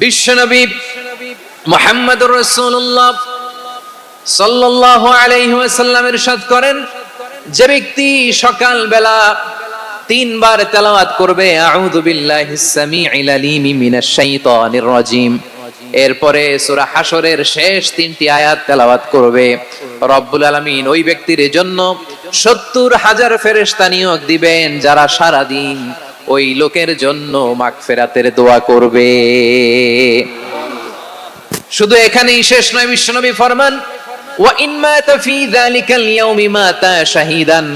বিশ্বনবী মুহাম্মদুর রাসূলুল্লাহ সাল্লাল্লাহু আলাইহি ওয়াসাল্লাম ইরশাদ করেন, যে ব্যক্তি সকাল বেলা তিনবার তেলাওয়াত করবে আউযু বিল্লাহিস সামিউল আলিম মিনাশ শাইতানির রাজিম, এরপরে সূরা হাশরের শেষ তিনটি আয়াত তেলাওয়াত করবে, রব্বুল আলামিন ওই ব্যক্তির জন্য ৭০,০০০ ফেরেশতা নিয়োগ দিবেন যারা সারা দিন ওই লোকের জন্য মাগফিরাতের দোয়া করবে। শুধু এখানেই শেষ নয়, বিশ্বনবী ফরমান ওয়া ইন মাতা ফি যালিকাল ইয়াউমি মাতা শাহীদান,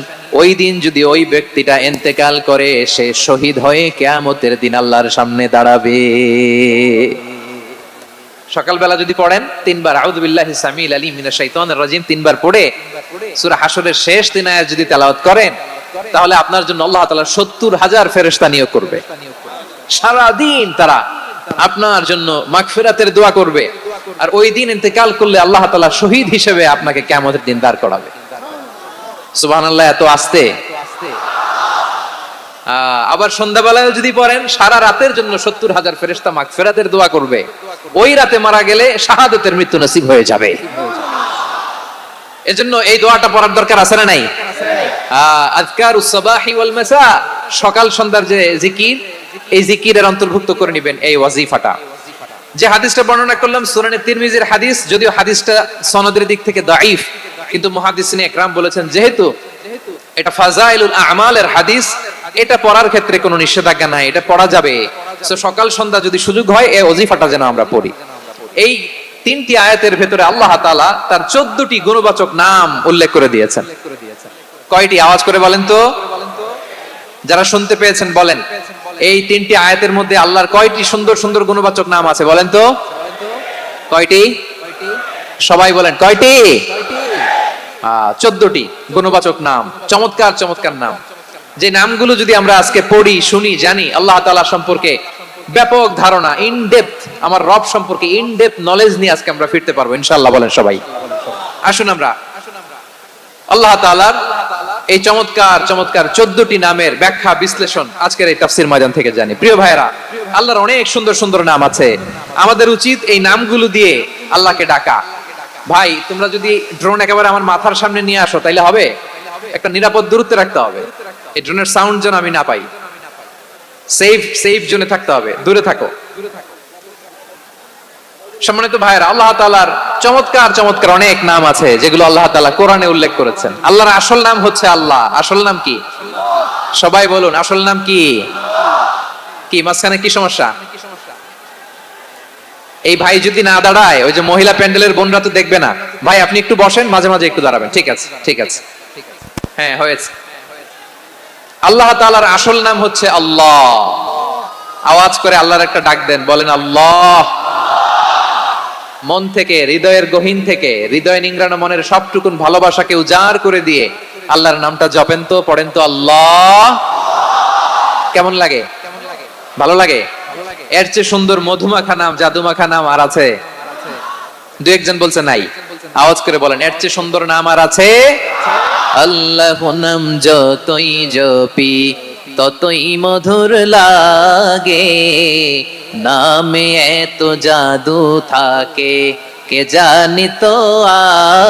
ওই দিন যদি ওই ব্যক্তিটা ইন্তেকাল করে সে শহীদ হয়ে কিয়ামতের দিন আল্লাহর সামনে দাঁড়াবে। সকালবেলা যদি পড়েন তিনবার আউযু বিল্লাহি সামিউল আলিম মিনাশ শাইতানির রাজিম তিনবার পড়ে সূরা হাশরের শেষ তিন আয়াত যদি তেলাওয়াত করেন, তাহলে আপনার জন্য আল্লাহ তাআলা ৭০,০০০ ফেরেশতা নিয়োগ করবে। সারা দিন তারা আপনার জন্য মাগফিরাতের দোয়া করবে, আর ওই দিন ইন্তেকাল করলে আল্লাহ তাআলা শহীদ হিসেবে আপনাকে কিয়ামতের দিন দাঁড় করাবে। সুবহানাল্লাহ, এত আস্তে। আবার সন্ধ্যাবেলায় যদি পড়েন সারা রাতের জন্য ৭০,০০০ ফেরেশতা মাগফিরাতের দোয়া করবে, ওই রাতে মারা গেলে শাহাদাতের মৃত্যু নসিব হয়ে যাবে। এজন্য এই দোয়াটা পড়ার দরকার আছে না নাই? আযকারুস সাবাহি ওয়াল মাসা, সকাল সন্ধ্যার যে জিকির, এই জিকিরের অন্তর্ভুক্ত করে নেবেন এই ওয়াজিফাটা। যে হাদিসটা বর্ণনা করলাম সুনানে তিরমিজির হাদিস, যদিও হাদিসটা সনদের দিক থেকে দাঈফ, কিন্তু মুহাদ্দিসিনে ইকরাম বলেছেন যেহেতু এটা ফাজাইলুল আমালের হাদিস, এটা পড়ার ক্ষেত্রে কোনো নিষেধাজ্ঞা নাই, এটা পড়া যাবে। সো সকাল সন্ধ্যা যদি সুযোগ হয় এই ওয়াজিফাটা যেন আমরা পড়ি। এই তিনটি আয়াতের ভেতরে আল্লাহ তাআলা তার ১৪টি গুণবাচক নাম উল্লেখ করে দিয়েছেন। কয়টি? আওয়াজ করে বলেন তো, যারা শুনতে পেয়েছেন বলেন। এই তিনটি আয়াতের মধ্যে আল্লাহর কয়টি সুন্দর সুন্দর গুণবাচক নাম আছে বলেন তো? কয়টি? সবাই বলেন কয়টি? ১৪টি গুণবাচক নাম, চমৎকার চমৎকার নাম। যে নামগুলো যদি আমরা আজকে পড়ি, শুনি, জানি, আল্লাহ তাআলা সম্পর্কে ব্যাপক ধারণা, ইন ডেপথ, আমার রব সম্পর্কে ইন ডেপথ নলেজ নিয়ে আজকে আমরা ফিরতে পারবো ইনশাআল্লাহ। বলেন সবাই। আসুন আমরা আল্লাহ তাআলার এই চমৎকার চমৎকার ১৪টি নামের ব্যাখ্যা বিশ্লেষণ আজকের এই তাফসীর ময়দান থেকে জানি। প্রিয় ভাইরা, আল্লাহর অনেক সুন্দর সুন্দর নাম আছে, আমাদের উচিত এই নামগুলো দিয়ে আল্লাহকে ডাকা। ভাই, তোমরা যদি ড্রোন একেবারে আমার মাথার সামনে নিয়ে আসো তাইলে হবে? একটা নিরাপদ দূরত্বে রাখতে হবে, এই ড্রোনের সাউন্ড যেন আমি না পাই। সেফ জোনে থাকতে হবে, দূরে থাকো। সম্মানিত ভাইরা, আল্লাহ তাআলার চমৎকার চমৎকার অনেক নাম আছে যেগুলো আল্লাহ তাআলা কোরআনে উল্লেখ করেছেন। আল্লাহর আসল নাম হচ্ছে আল্লাহ। আসল নাম কি? সবাই বলুন, আসল নাম কি? কি মাঝখানে কি সমস্যা? এই ভাই যদি না দাঁড়ায়, ওই যে মহিলা প্যান্ডেলের বোনরা তো দেখবে না। ভাই আপনি একটু বসেন, মাঝে মাঝে একটু দাঁড়াবেন। ঠিক আছে, ঠিক আছে, হ্যাঁ হয়েছে। আল্লাহ তাআলার আসল নাম হচ্ছে আল্লাহ। আওয়াজ করে আল্লাহর একটা ডাক দেন, বলেন আল্লাহ। মন থেকে, হৃদয়ের গহীন থেকে, হৃদয় নিংড়ানো মনের সবটুকুন ভালোবাসাকে উজাড় করে দিয়ে আল্লাহর নামটা জপেন তো, পড়েন তো আল্লাহ। কেমন লাগে? ভালো লাগে? এর চেয়ে সুন্দর মধুমাখা নাম, জাদুমাখা নাম আর আছে? দু একজন বলছে নাই। আওয়াজ করে বলেন, এর চেয়ে সুন্দর নাম আর আছে? আল্লাহ নাম যতই জপি ততই মধুর লাগে, নামে এত জাদু থাকে কে জানি তো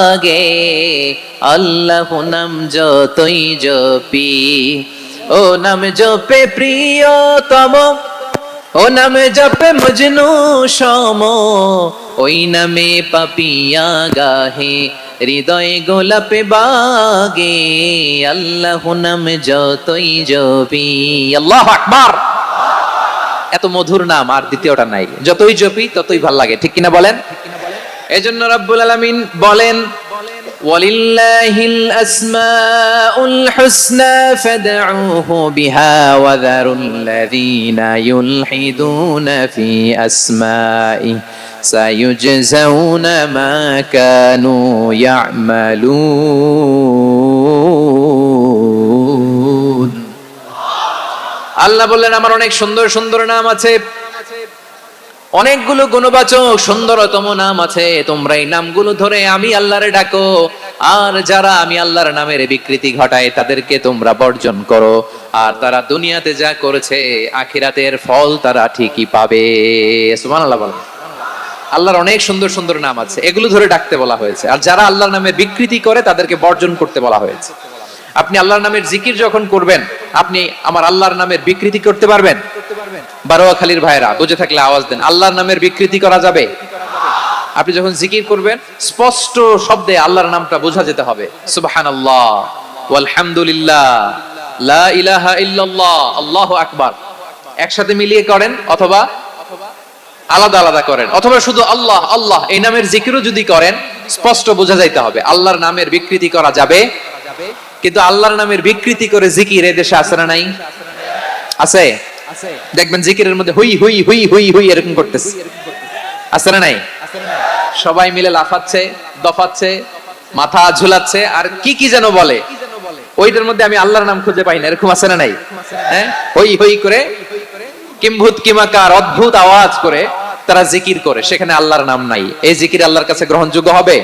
আগে। আল্লাহ নাম যতই জপি, ও নাম জপে প্রিয়তম, ও নামে জপে মজনু সম, ওই নামে পাপিয়া গাহে হৃদয় গোলাপে বাগে। আল্লাহ নাম যতই জপি। আল্লাহু আকবার। এত মধুর নাম আর দ্বিতীয়টা নাই, যতই জপি ততই ভাল লাগে, ঠিক কিনা বলেন? এজন্য রব্বুল আলামিন বলেন, ওয়ালিল্লাহিল আসমাউল হুসনা ফাদউহু বিহা ওয়া যারুল্লাযীনা ইউলহিদুনা ফি আসমাই সায়ুজজাউনা মা কানু ইয়ামালুন। আল্লাহ বললেন, আমার অনেক সুন্দর সুন্দর নাম আছে, অনেকগুলো গুণবাচক সুন্দরতম নাম আছে, তোমরা এই নামগুলো ধরে আমি আল্লাহরে ডাকো। আর যারা আমি আল্লাহর নামের বিকৃতি ঘটায় তাদেরকে তোমরা বর্জন করো। আর তারা দুনিয়াতে যা করেছে আখিরাতের ফল তারা ঠিকই পাবে। সুবহানাল্লাহ বলেন। আল্লাহর অনেক সুন্দর সুন্দর নাম আছে, এগুলো ধরে ডাকতে বলা হয়েছে। আর যারা আল্লাহর নামে বিকৃতি করে তাদেরকে বর্জন করতে বলা হয়েছে। আপনি আল্লাহর নামের জিকির যখন করবেন, আপনি আমার আল্লাহর নামের বিকৃতি করতে পারবেন? বারোয়াখালীর ভাইরা বুঝে থাকলে আওয়াজ দেন, আল্লাহর নামের বিকৃতি করা যাবে? আপনি যখন জিকির করবেন স্পষ্ট শব্দে আল্লাহর নামটা বোঝা যেতে হবে। সুবহানাল্লাহ, ওয়ালহামদুলিল্লাহ, লা ইলাহা ইল্লাল্লাহ, আল্লাহু আকবার। একসাথে মিলিয়ে করেন অথবা আলাদা আলাদা করেন, অথবা শুধু আল্লাহ আল্লাহ এই নামের জিকিরও যদি করেন স্পষ্ট বোঝা যাইতে হবে। আল্লাহর নামের বিকৃতি করা যাবে, কিন্তু আল্লাহর নামের বিকৃতি করে জিকির এই দেশে আছে না নাই? আছে। দেখবেন জিকিরের মধ্যে হুই হুই হুই হুই হুই এরকম করতেছে, আছে না নাই? সবাই মিলে লাফাচ্ছে, দফাচ্ছে, মাথা ঝুলাচ্ছে, আর কি কি যেন বলে, ওইটার মধ্যে আমি আল্লাহর নাম খুঁজে পাই না, এরকম আছে না নাই? হ্যাঁ, হই হই করে কিম্ভূত কিমাকার অদ্ভুত আওয়াজ করে তারা জিকির করে, সেখানে আল্লাহর নাম নাই। এই জিকির আল্লাহর কাছে গ্রহণযোগ্য হবে?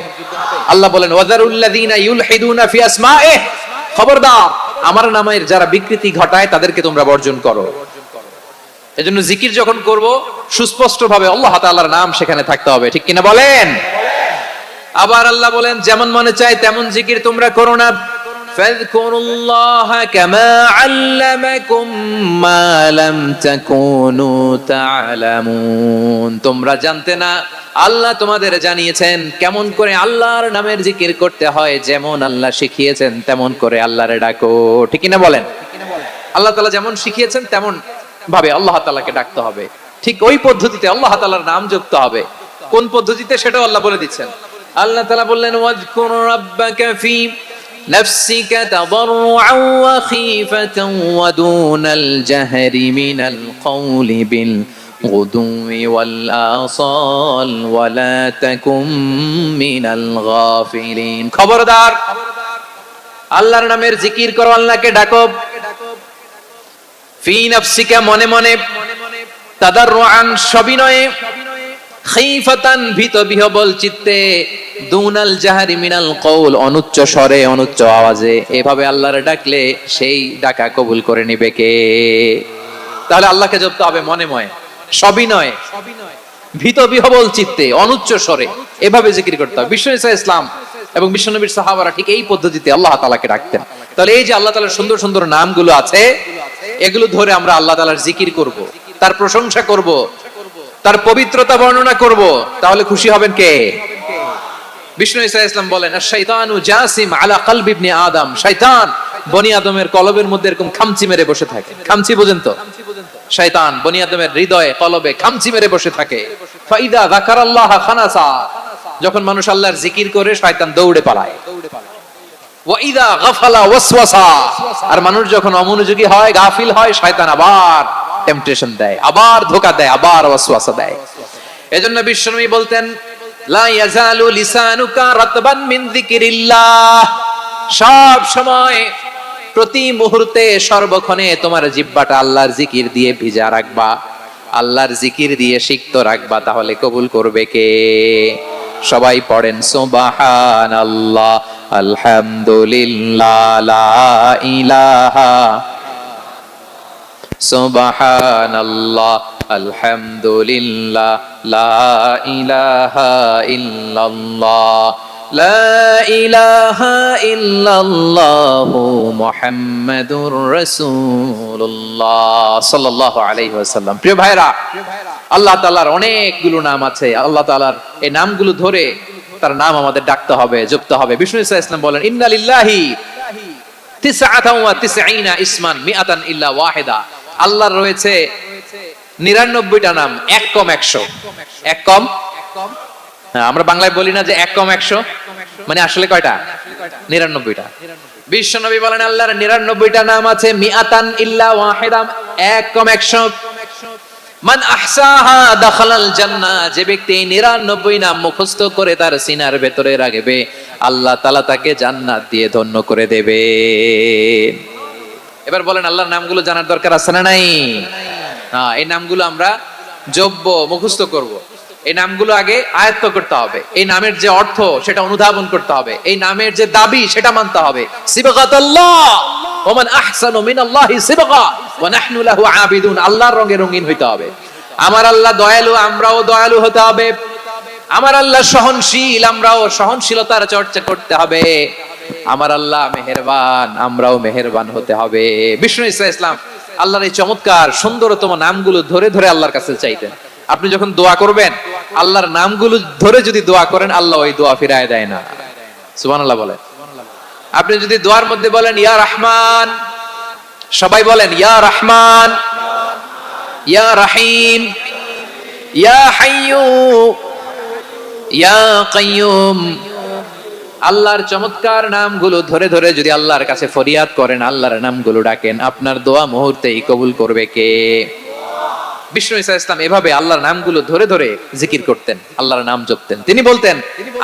আল্লাহ বলেন ওয়াযারুল্লাযীনা ইউলহিদুনা ফি আসমাইহি, খবরদার আমার নামের যারা বিকৃতি ঘটায় তাদেরকে তোমরা বর্জন করো। এজন্য জিকির যখন করব সুস্পষ্ট ভাবে আল্লাহ তাআলার নাম সেখানে থাকতে হবে, ঠিক কিনা বলেন? আবার আল্লাহ বলেন যেমন মনে চায় তেমন জিকির তোমরা করো না। ফাযকুরুল্লাহা কামা আল্লামাকুম মা লাম তাকুনু তা'লামুন, তোমরা জানতে না, আল্লাহ তোমাদের জানিয়েছেন কেমন করে আল্লাহর নামের জিকির করতে হয়, যেমন আল্লাহ শিখিয়েছেন তেমন করে আল্লাহরে ডাকো, ঠিক কিনা বলেন? আল্লাহ তাআলা যেমন শিখিয়েছেন তেমন ভাবে আল্লাহ তাআলাকে ডাকতে হবে, ঠিক ওই পদ্ধতিতে আল্লাহ তাআলার নাম জপতে হবে। কোন পদ্ধতিতে সেটাও আল্লাহ বলে দিচ্ছেন। আল্লাহ তাআলা বললেন ওয়াজকুর রাব্বাকা ফি নাফসিকা তাদাররুআন ওয়া খীফাতান ওয়া দুনাল জাহরি মিনাল কওলি বিল গুদুই ওয়াল আসাল ওয়া লা তাকুম মিনাল গাফিলিন। খবরদার আল্লাহর নামের জিকির করো, আল্লাহকে ডাকো। ফি নাফসিকা মনে মনে, তাদাররুআন সবিনয়ে, খীফাতান ভীত বিহবল চিত্তে, দুনাল জাহরি মিনাল কওল অনুচ্চ স্বরে অনুচ্চ আওয়াজে। এভাবে আল্লাহরে ডাকলে সেই ডাকা কবুল করে নিবে কে? তাহলে আল্লাহকে জপতে হবে মনে মনে, সবিনয়ে, ভীত বিহবল চিত্তে, অনুচ্চ স্বরে, এভাবে জিকির করতে হবে। বিশ্বনবী সাল্লাল্লাহু আলাইহি ওয়াসাল্লাম এবং বিশ্বনবীর সাহাবারা ঠিক এই পদ্ধতিতে আল্লাহ তাআলাকে ডাকতেন। তাহলে এই যে আল্লাহ তাআলার সুন্দর সুন্দর নামগুলো আছে, এগুলো ধরে আমরা আল্লাহ তাআলার জিকির করব, তার প্রশংসা করব, তার পবিত্রতা বর্ণনা করব, তাহলে খুশি হবেন কে? বিষ্ণু ঈসা ইসলাম বলেন আশ-শাইতানু জাসিম আলা কলবি ইবনে আদম, শয়তান বনি আদমের কলবের মধ্যে এরকম খামচি মেরে বসে থাকে। খামচি বুঝেন তো? শয়তান বনি আদমের হৃদয়ে কলবে খামচি মেরে বসে থাকে। ফাইদা যাকারাল্লাহ খানাসা, যখন মানুষ আল্লাহর জিকির করে শয়তান দৌড়ে পালায়। ওয়া ইযা গাফালা ওয়াসওয়াসা, আর মানুষ যখন অমনোযোগী হয়, গাফিল হয়, শয়তান আবার টেম্পটেশন দেয়, আবার ধোঁকা দেয়, আবার ওয়াসওয়াসা দেয়। এজন্য বিশ্বনবী বলতেন লা ইয়াজালু লিসানুকা রাতবান মিন যিকিরিল্লাহ, সব সময় প্রতি মুহূর্তে সর্বক্ষণে তোমার জিহ্বাটা আল্লাহর জিকির দিয়ে ভিজা রাখবা, আল্লাহর জিকির দিয়ে সিক্ত রাখবা, তাহলে কবুল করবে কে? সবাই পড়েন সুবহানাল্লাহ, আলহামদুলিল্লাহ, লা ইলাহা, সুবহানাল্লাহ, আলহামদুলিল্লাহ, লা ইলাহা ইল্লাল্লাহ, লা ইলাহা ইল্লাল্লাহু মুহাম্মাদুর রাসূলুল্লাহ সাল্লাল্লাহু আলাইহি ওয়াসাল্লাম। প্রিয় ভাইরা, আল্লাহ তাআলার অনেকগুলো নাম আছে। আল্লাহ তাআলার এই নামগুলো ধরে তার নাম আমাদের ডাকতে হবে, জপতে হবে। বিষ্ণু ঈসা ইসলাম বলেন ইন্না লিল্লাহি তিসআতান ওয়া তিসঈনা ইসমান মিআতান ইল্লা ওয়াহিদা, আল্লাহর রয়েছে 99টা নাম, এক কম 100। এক কম, আমরা বাংলায় বলি না যে এক কম 100, মানে আসলে কয়টা? 99টা। বিশ্বনবী বলেন আল্লাহর 99টা নাম আছে, মিআতান ইল্লা ওয়াহিদা, এক কম 100। মান আহসাহা দাখালাল জান্নাহ, যে ব্যক্তি 99 নাম মুখস্থ করে তার সিনার ভেতরে রাখবে, আল্লাহ তাআলা তাকে জান্নাত দিয়ে ধন্য করে দেবে। এবার বলেন আল্লাহর নামগুলো জানার দরকার আছে না নাই? হ্যাঁ, এই নামগুলো আমরা জব্ব মুখস্থ করব। এই নামগুলো আগে আয়ত্ত করতে হবে, এই নামের যে অর্থ সেটা অনুধাবন করতে হবে, এই নামের যে দাবি সেটা মানতে হবে। সিবগাতুল্লাহ ওয়া মান আহসানু মিনাল্লাহি সিবগা ওয়া নাহনু লাহু আবিদুন। আল্লাহর রঙে রঙিন হইতে হবে। আমার আল্লাহ দয়ালু, আমরাও দয়ালু হতে হবে। আমার আল্লাহ সহনশীল, আমরাও সহনশীলতার চর্চা করতে হবে। আমার আল্লাহ মেহেরবান, আমরাও মেহেরবান হতে হবে। বিষ্ণু ঈসা ইসলাম আল্লাহর এই চমৎকার সুন্দরতম নামগুলো ধরে ধরে আল্লাহর কাছে চাইতেন। আপনি যখন দোয়া করবেন, আল্লাহর নামগুলো ধরে যদি দোয়া করেন, আল্লাহ ওই দোয়া ফিরায় দেয় না। সুবহানাল্লাহ বলেন। আপনি যদি দোয়ার মধ্যে বলেন ইয়া রহমান, সবাই বলেন ইয়া রহমান, ইয়া রহিম, ইয়া হাইয়্যু, ইয়া কাইয়্যুম। আল্লাহর চমৎকার নামগুলো ধরে ধরে যদি আল্লাহর কাছে ফরিয়াদ করেন, আল্লাহর নামগুলো ডাকেন, আপনার দোয়া মুহূর্তেই কবুল করবে কে? বিষ্ণু ঈসা ইসলাম এভাবে আল্লাহর নামগুলো ধরে ধরে জিকির করতেন, আল্লাহর নাম জপতেন। তিনি বলতেন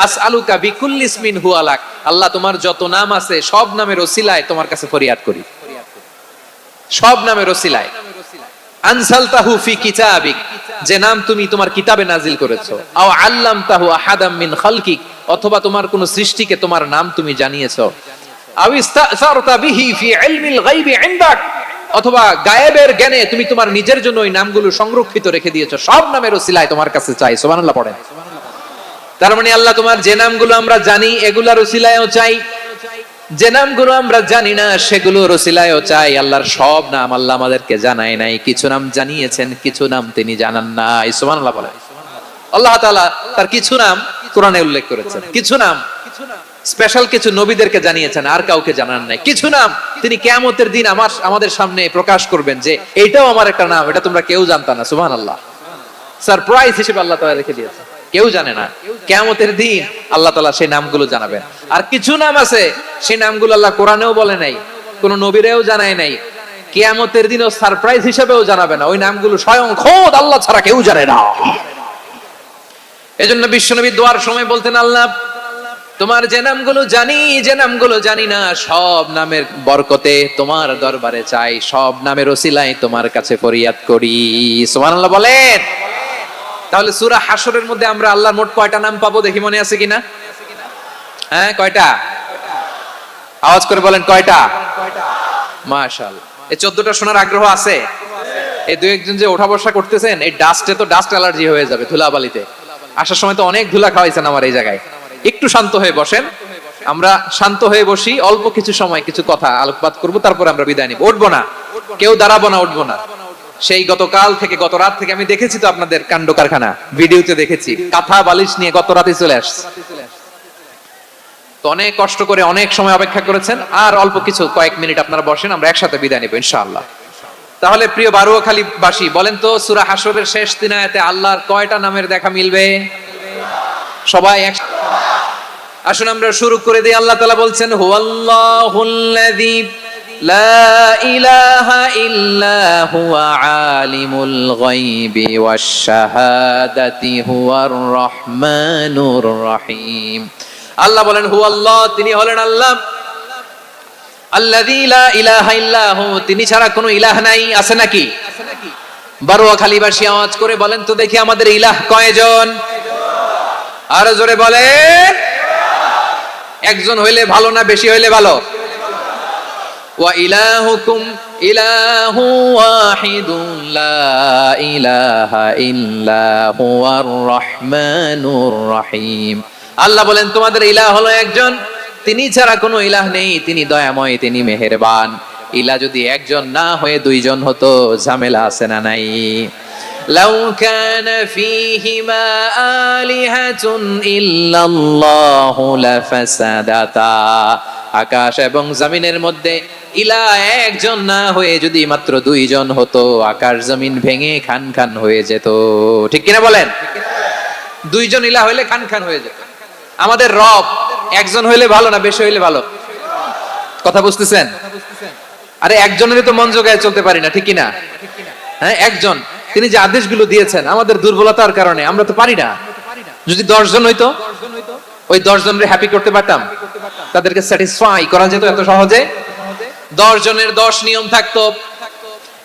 আসআলুকা বিকুল্লি ইসমিন হুয়া লাক, আল্লাহ তোমার যত নাম আছে সব নামের ওসিলায় তোমার কাছে ফরিয়াদ করি, সব নামের ওসিলায়। আনসালতাহু ফি কিতাবিক, যে নাম তুমি তোমার কিতাবে নাজিল করেছো। আও আল্লামতাহু আহাদাম মিন খালকিক, অথবা তোমার কোন সৃষ্টিকে তোমার নাম তুমি জানিয়েছো। আও ইস্তাসারতা বিহি ফি ইলমিল গায়বি ইনদাক, অথবা গায়েবের জ্ঞানে তুমি তোমার নিজের জন্য ওই নামগুলো সংরক্ষিত রেখে দিয়েছো। সব নামের ওসিলায় তোমার কাছে চাই। সুবহানাল্লাহ পড়েন। তার মানে আল্লাহ তোমার যে নামগুলো আমরা জানি এগুলার ওসিলায়ও চাই, যে নামগুলো আমরা জানি না সেগুলোর ওসিলায়ও চাই। আল্লাহর সব নাম আল্লাহ আমাদেরকে জানায় নাই, কিছু নাম জানিয়েছেন, কিছু নাম তিনি জানান নাই। সুবহানাল্লাহ বলেন। আল্লাহ তাআলা তার কিছু নাম কোরআনে উল্লেখ করেছেন, কিছু নাম স্পেশাল কিছু নবীদেরকে জানিয়েছেন, আর কাউকে জানান নাই। কিছু নাম তিনি কিয়ামতের দিন আমাদের সামনে প্রকাশ করবেন যে এইটাও আমার একটা নাম, এটা তোমরা কেউ জানতা না। সুবহানাল্লাহ। সারপ্রাইজ হিসেবে আল্লাহ তাআলা রেখে দিয়েছেন, কেউ জানে না। কিয়ামতের দিন আল্লাহ তাআলা সেই নামগুলো জানাবেন। আর কিছু নাম আছে সেই নামগুলো আল্লাহ কোরআনেও বলে নাই, কোন নবীরেও জানায় নাই, কিয়ামতের দিনও সারপ্রাইজ হিসেবেও জানাবে না। ওই নামগুলো স্বয়ং খোদ আল্লাহ ছাড়া কেউ জানে না। এজন্য বিশ্বনবী দোয়ার সময় বলতেন, আল্লাহ তোমার যে নামগুলো জানি, যে নামগুলো জানি না, সব নামের বরকতে তোমার দরবারে চাই, সব নামের ওসিলায় তোমার কাছে ফরিয়াদ করি। সুবহানাল্লাহ বলেন। তাহলে সূরা হাশরের মধ্যে আমরা আল্লাহর মোট কয়টা নাম পাবো দেখি, মনে আছে কিনা? হ্যাঁ, কয়টা? আওয়াজ করে বলেন কয়টা? মাশাআল্লাহ। এই 14টা শোনার আগ্রহ আছে? এই দুই একজন যে ওঠা বসা করতেছেন, এই ডাস্টে তো ডাস্ট অ্যালার্জি হয়ে যাবে, ধুলাবালিতে। আসার সময় তো অনেক ধুলা খাওয়াইছেন আমার এই জায়গায়। একটু শান্ত হয়ে বসেন, আমরা শান্ত হয়ে বসি, অল্প কিছু সময় কিছু কথা আলোকপাত করব, তারপর আমরা বিদায় নিব। উঠবো না, কেউ দাঁড়াবো না, উঠবো না। সেই গতকাল থেকে, গত রাত থেকে আমি দেখেছি তো আপনাদের কাণ্ড কারখানা, ভিডিওতে দেখেছি, কাঁথা বালিশ নিয়ে গত রাতে চলে আসছে। তো অনেক কষ্ট করে অনেক সময় অপেক্ষা করেছেন, আর অল্প কিছু কয়েক মিনিট আপনারা বসেন, আমরা একসাথে বিদায় নেব ইনশাআল্লাহ। তাহলে প্রিয় বারুয়াখালী বাসী, বলেন তো সূরা হাশরের শেষ 3 আয়াতে আল্লাহর কয়টা নামের দেখা মিলবে? সবাই আসুন আমরা শুরু করে দিই। আল্লাহ তাআলা বলছেন হুয়াল্লাহুল্লাযী লা ইলাহা ইল্লা হুয়া আলিমুল গায়বি ওয়াশ শাহাদাতি হুয়ার রহমানুর রহিম। আল্লাহ বলেন হুয়াল্লাহ, তিনি হলেন আল্লাহ। আল্লাযী লা ইলাহা ইল্লা হু, তিনি ছাড়া কোনো ইলাহ নাই। আছে নাকি? বারুয়াখালীবাসী আওয়াজ করে বলেন তো দেখি, আমাদের ইলাহ কয়জন? আরো জোরে বলেন। একজন হইলে ভালো না বেশি হইলে ভালো? ওয়া ইলাহুকুম ইলাহু ওয়াহিদুন লা ইলাহা ইল্লা হুয়ার রহমানুর রহিম। আল্লাহ বলেন তোমাদের ইলাহ হলো একজন, তিনি ছাড়া কোনো ইলাহ নেই, তিনি দয়াময়, তিনি মেহেরবান। ইলাহ যদি একজন না হয়ে দুইজন হতো, ঝামেলা আছে না নাই? লাউ কানা ফীহিমা আলিহাতুন ইল্লাল্লাহু লাফাসাদাতা, আকাশ এবং জমিনের মধ্যে ইলাহ একজন না হয়ে যদি মাত্র দুইজন হতো, আকাশ জমিন ভেঙে খান খান হয়ে যেত। ঠিক কিনা বলেন? দুইজন ইলাহ হইলে খান খান হয়ে যেত। আমাদের রব একজন হইলে ভালো না বেশি হইলে ভালো? কথা বুঝতেছেন? আরে একজনেরই তো মন জোগায় চলতে পারি না, ঠিক কিনা? হ্যাঁ, একজন, তিনি যে আদেশগুলো দিয়েছেন আমাদের দুর্বলতার কারণে আমরা তো পারি না। যদি 10 জন হইতো, ওই 10 জনের হ্যাপি করতে পারতাম, তাদেরকে স্যাটিসফাই করা যেত এত সহজে। 10 জনের 10 নিয়ম থাকতো,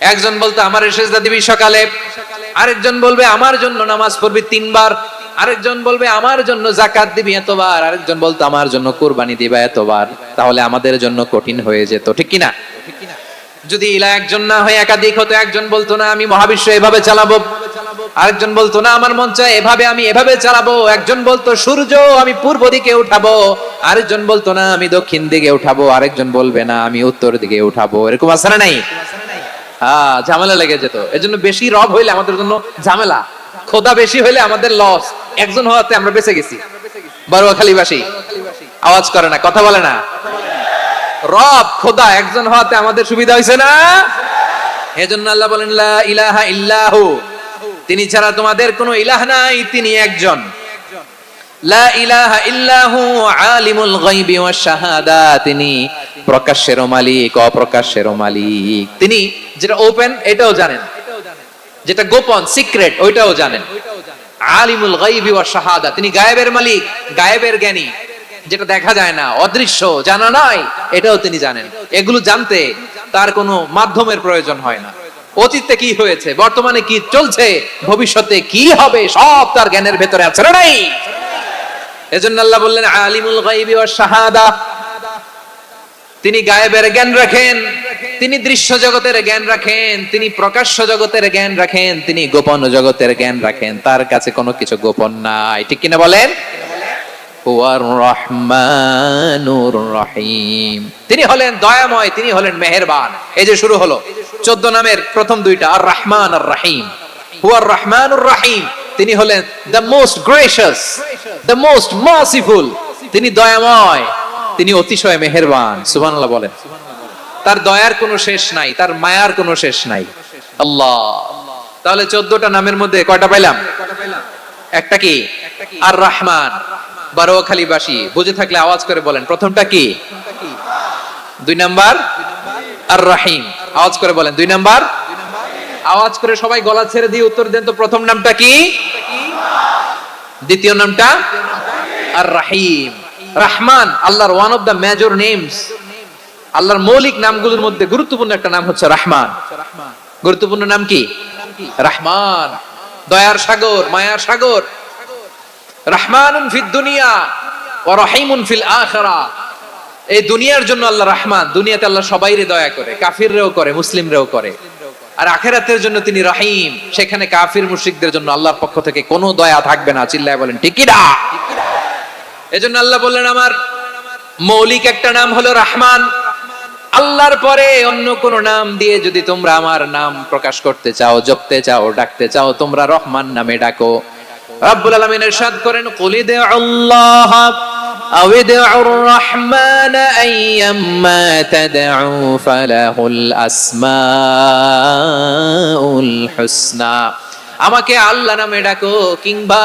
একজন বলতো আমার সেজদা দিবি সকালে, আরেকজন বলবে আমার জন্য নামাজ পড়বি 3 বার, আরেকজন বলবে আমার জন্য যাকাত দিবি এতবার, আরেকজন বলতো আমার জন্য কুরবানি দিবা এতবার। তাহলে আমাদের জন্য কঠিন হয়ে যেত, ঠিক কি না? যদি ইলা একজন না হয়ে একাধিক হতো, একজন বলতো না আমি মহাবিশ্ব এভাবে চালাবো, আরেকজন বলতো না আমার মন চায় এভাবে আমি এভাবে চালাবো, একজন বলতো সূর্য আমি পূর্ব দিকে উঠাবো, আরেকজন বলতো না আমি দক্ষিণ দিকে উঠাবো, আরেকজন বলবে না আমি উত্তর দিকে উঠাবো। এরকম আছে না নাই? ঝামেলা লেগে যেত। এজন্য বেশি রব হইলে আমাদের জন্য ঝামেলা, খোদা বেশি হইলে আমাদের লস। একজন হওয়াতে আমরা বেঁচে গেছি। বারোয়াখালীবাসী আওয়াজ করে না, কথা বলে না। রব খোদা একজন হওয়াতে আমাদের সুবিধা হয়েছে না? এজন্য আল্লাহ বলেন লা ইলাহা ইল্লাহু, তিনি ছাড়া তোমাদের কোনো ইলাহ নাই, তিনি একজন। লা ইলাহা ইল্লাহু আলিমুল গায়বি ওয়াশ শাহাদা, তিনি প্রকাশ্যের মালিক অপ্রকাশ্যের মালিক। তিনি যেটা ওপেন এটাও জানেন, যেটা গোপন সিক্রেট ওইটাও জানেন। আলিমুল গায়বি ওয়াশ শাহাদা, তিনি গায়েবের মালিক, গায়েবের জ্ঞানী, যেটা দেখা যায় না, অদৃশ্য, জানা নাই, এটাও তিনি জানেন। এগুলো জানতে তার কোনো মাধ্যমের প্রয়োজন হয় না। অতীতে কি হয়েছে, বর্তমানে কি চলছে, ভবিষ্যতে কি হবে, সব তার জ্ঞানের ভেতরে আছে না নাই? এজন্য আল্লাহ বললেন আলিমুল গায়বি ওয়াশ শাহাদা, তিনি গায়েবের জ্ঞান রাখেন, তিনি দৃশ্য জগতের জ্ঞান রাখেন, তিনি প্রকাশ্য জগতের জ্ঞান রাখেন, তিনি গোপন জগতের জ্ঞান রাখেন। তার কাছে কোনো কিছু গোপন নাই, ঠিক কিনা বলেন? হুয়ার রহমানুর রহিম, তিনি হলেন দয়াময়, তিনি হলেন মেহেরবান। এই যে শুরু হলো 14 নামের প্রথম দুইটা, আর রহমান আর রহিম। হুয়ার রহমানুর রহিম, তিনি হলেন the most gracious, the most merciful, তিনি দয়াময়, তিনি অতিশয় মেহেরবান। সুবহানাল্লাহ বলেন। তার দয়ার কোনো শেষ নাই, তার মায়ার কোনো শেষ নাই। আল্লাহ। তাহলে 14টা নামের মধ্যে কয়টা পাইলাম? একটা কি? আর রহমান। বারোয়াখালীবাসী বুঝে থাকলে আওয়াজ করে বলেন, প্রথমটা কি? 2 নাম্বার আর রহিম। আওয়াজ করে বলেন 2 নাম্বার। আওয়াজ করে সবাই গলা ছেড়ে দিয়ে উত্তর দেন তো, প্রথম নামটা কি? দ্বিতীয় নামটা? আর রহিম। রহমান আল্লাহর one of the major names, আল্লাহর মৌলিক নামগুলোর মধ্যে গুরুত্বপূর্ণ একটা নাম হচ্ছে রহমান। গুরুত্বপূর্ণ নাম কি? রহমান, দয়ার সাগর, মায়ার সাগর। রহমানুন ফিদ দুনিয়া ওয়া রহিমুন ফিল আখিরা, এই দুনিয়ার জন্য আল্লাহ রহমান, দুনিয়াতে আল্লাহ সবাইরে দয়া করে, কাফিররেও করে, মুসলিমরেও করে। আর আখিরাতের জন্য তিনি রহিম, সেখানে কাফির মুশরিকদের জন্য আল্লাহর পক্ষ থেকে কোনো দয়া থাকবে না। চিল্লায় বলেন ঠিক কি না? এজন্য আল্লাহ বললেন আমার মৌলিক একটা নাম হলো রহমান। আল্লাহর পরে অন্য কোন নাম দিয়ে যদি তোমরা আমার নাম প্রকাশ করতে চাও, জপতে চাও, ডাকতে চাও, তোমরা রহমান নামে ডাকো। রব্বুল আলামিন ইরশাদ করেন কুলিদ আল্লাহ আও ইদউর রহমান আইয়াম্মা তাদউ ফালাহুল আসমাউল হুসনা, আমাকে আল্লাহ নামে ডাকো কিংবা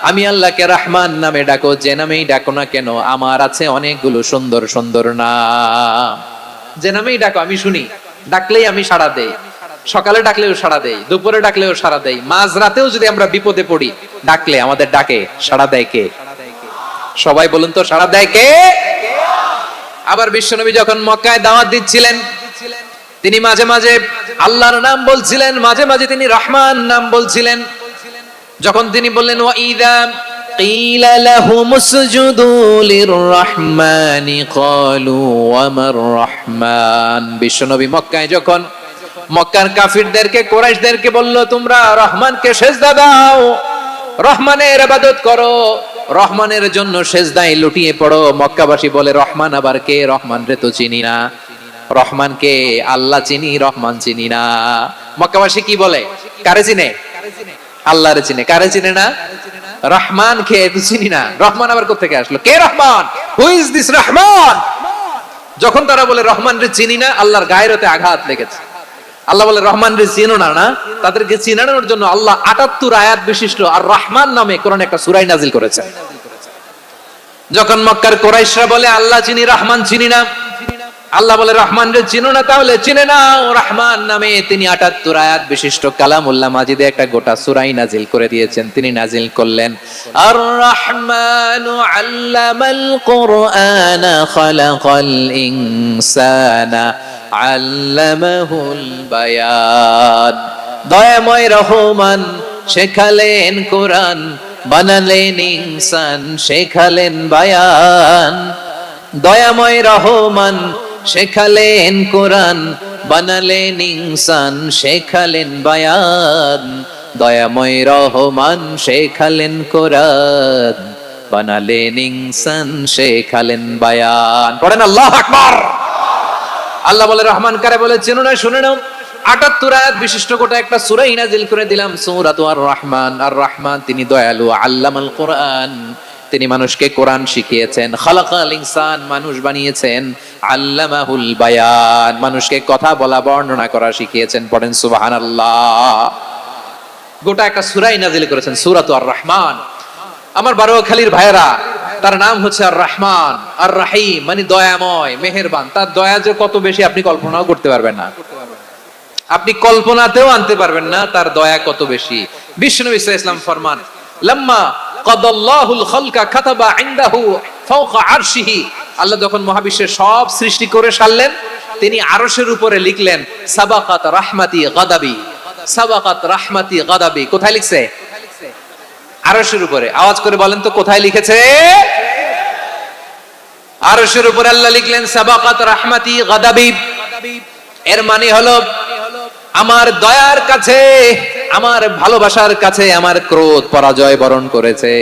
আমি আল্লাহকে রহমান নামে ডাকো, যে নামেই ডাকো না কেন আমার আছে অনেকগুলো সুন্দর সুন্দর নাম। যে নামেই ডাকো আমি শুনি, ডাকলেই আমি সাড়া দেই, সকালে ডাকলেও সাড়া দেই, দুপুরে ডাকলেও সাড়া দেই, মাঝ রাতেও যদি আমরা বিপদে পড়ি ডাকলে আমাদের ডাকে সাড়া দেয় কে? সবাই বলুন তো, সাড়া দেয় কে? আবার বিশ্বনবী যখন মক্কায় দাওয়াত দিচ্ছিলেন, তিনি মাঝে মাঝে আল্লাহর নাম বলছিলেন, মাঝে মাঝে তিনি রহমান নাম বলছিলেন। যখন তিনি বললেন ওয়াইদা কিলা লাহুমুসজুদু লিররহমানি ক্বালু ওয়ামার রহমান, বিশ্বনবী মক্কায় যখন মক্কার কাফিরদেরকে, কুরাইশদেরকে বলল তোমরা রহমানকে সিজদা দাও, রহমানের ইবাদত করো, রহমানের জন্য সিজদায় লুটিয়ে পড়ো, মক্কাবাসী বলে রহমান আবার কে? রহমান রে তো চিনি না। রহমানকে আল্লাহ চিনি, রহমান চিনি না। মক্কাবাসী কি বলে? কারে চিনে? আল্লাহরে চিনে। কারে চিনে না? রহমান কে তো চিনি না। রহমান আবার কোথা থেকে আসলো? কে Rahman? Who is this Rahman? যখন তারা বলে রহমান রে চিনি না, আল্লাহর গায়রতে আঘাত লেগেছে। আল্লাহ বলে রহমান রে চিনো না, না তাদেরকে চিনানোর জন্য আল্লাহ 78 আয়াত বিশিষ্ট আর রহমান নামে কোরআনে একটা সূরা নাযিল করেছেন। যখন মক্কার কুরাইশরা বলে আল্লাহ চিনি, রহমান চিনি না, আল্লাহ বলে রহমান রে চিনো না, তাহলে চিনে নাও রহমান নামে। তিনি 78 আয়াত বিশিষ্ট কালামুল্লাহ মাজিদে একটা গোটা সূরা নাযিল করে দিয়েছেন। তিনি নাযিল করলেন আর রহমানু আল্লামাল কুরআনা খালাকাল ইনসানা আল্লামাহুল বায়ান। দয়াময় রহমান শেখালেন কোরআন, বানালেন ইনসান শেখালেন বায়ান। দয়াময় রহমান শেখালেন কোরআন, বানালেন ইনসান শেখালেন বায়ান। দয়াময় রহমান শেখালেন কোরআন, বানালেন ইনসান শেখালেন বায়ান। পড়েন আল্লাহু আকবার। আল্লাহ বলে রহমান কারে বলে চেনো না, শুনে নাও। ৭৮ আয়াত বিশিষ্ট গোটা একটা সূরা নাযিল করে দিলাম, সূরাতু আর রহমান। আর রহমান তিনি দয়ালু, আল্লামাল কোরআন তিনি মানুষকে কোরআন শিখিয়েছেন, খালাকাল ইনসান মানুষ বানিয়েছেন, আল্লামাহুল বায়ান মানুষকে কথা বলা বর্ণনা করা শিখিয়েছেন। পড়েন সুবহানাল্লাহ। গোটা একটা সূরা নাযিল করেছেন, সূরাতু আর রহমান। আমার বারোয়াখালীর ভাইয়েরা, তার নাম হচ্ছে আর রহমান আর রাহিম, মানে দয়াময় মেহেরবান। তার দয়া যে কত বেশি আপনি কল্পনাও করতে পারবেন না, আপনি কল্পনাতেও আনতে পারবেন না তার দয়া কত বেশি। বিশ্বনবী সাল্লাল্লাহু আলাইহি ওয়াসাল্লাম ফরমান, লাম্মা কাদাল্লাহুল খালকা কাতাবা ইনদাহু ফাওকা আরশিহি। আল্লাহ যখন মহাবিশ্বের সব সৃষ্টি করে সারলেন, তিনি আরশের উপরে লিখলেন সাবাকাত রাহমাতি গাদাবি, সাবাকাত রাহমাতি গাদাবি। কোথায় লিখছে? আরশের উপরে। আওয়াজ করে বলেন তো কোথায় লিখেছে? আরশের উপরে আল্লাহ লিখলেন সাবাকাত রাহমাতি গাদাবি। এর মানে হলো আমার দয়ার কাছে, আমার ভালোবাসার কাছে আমার ক্রোধ পরাজয় বরণ করেছে।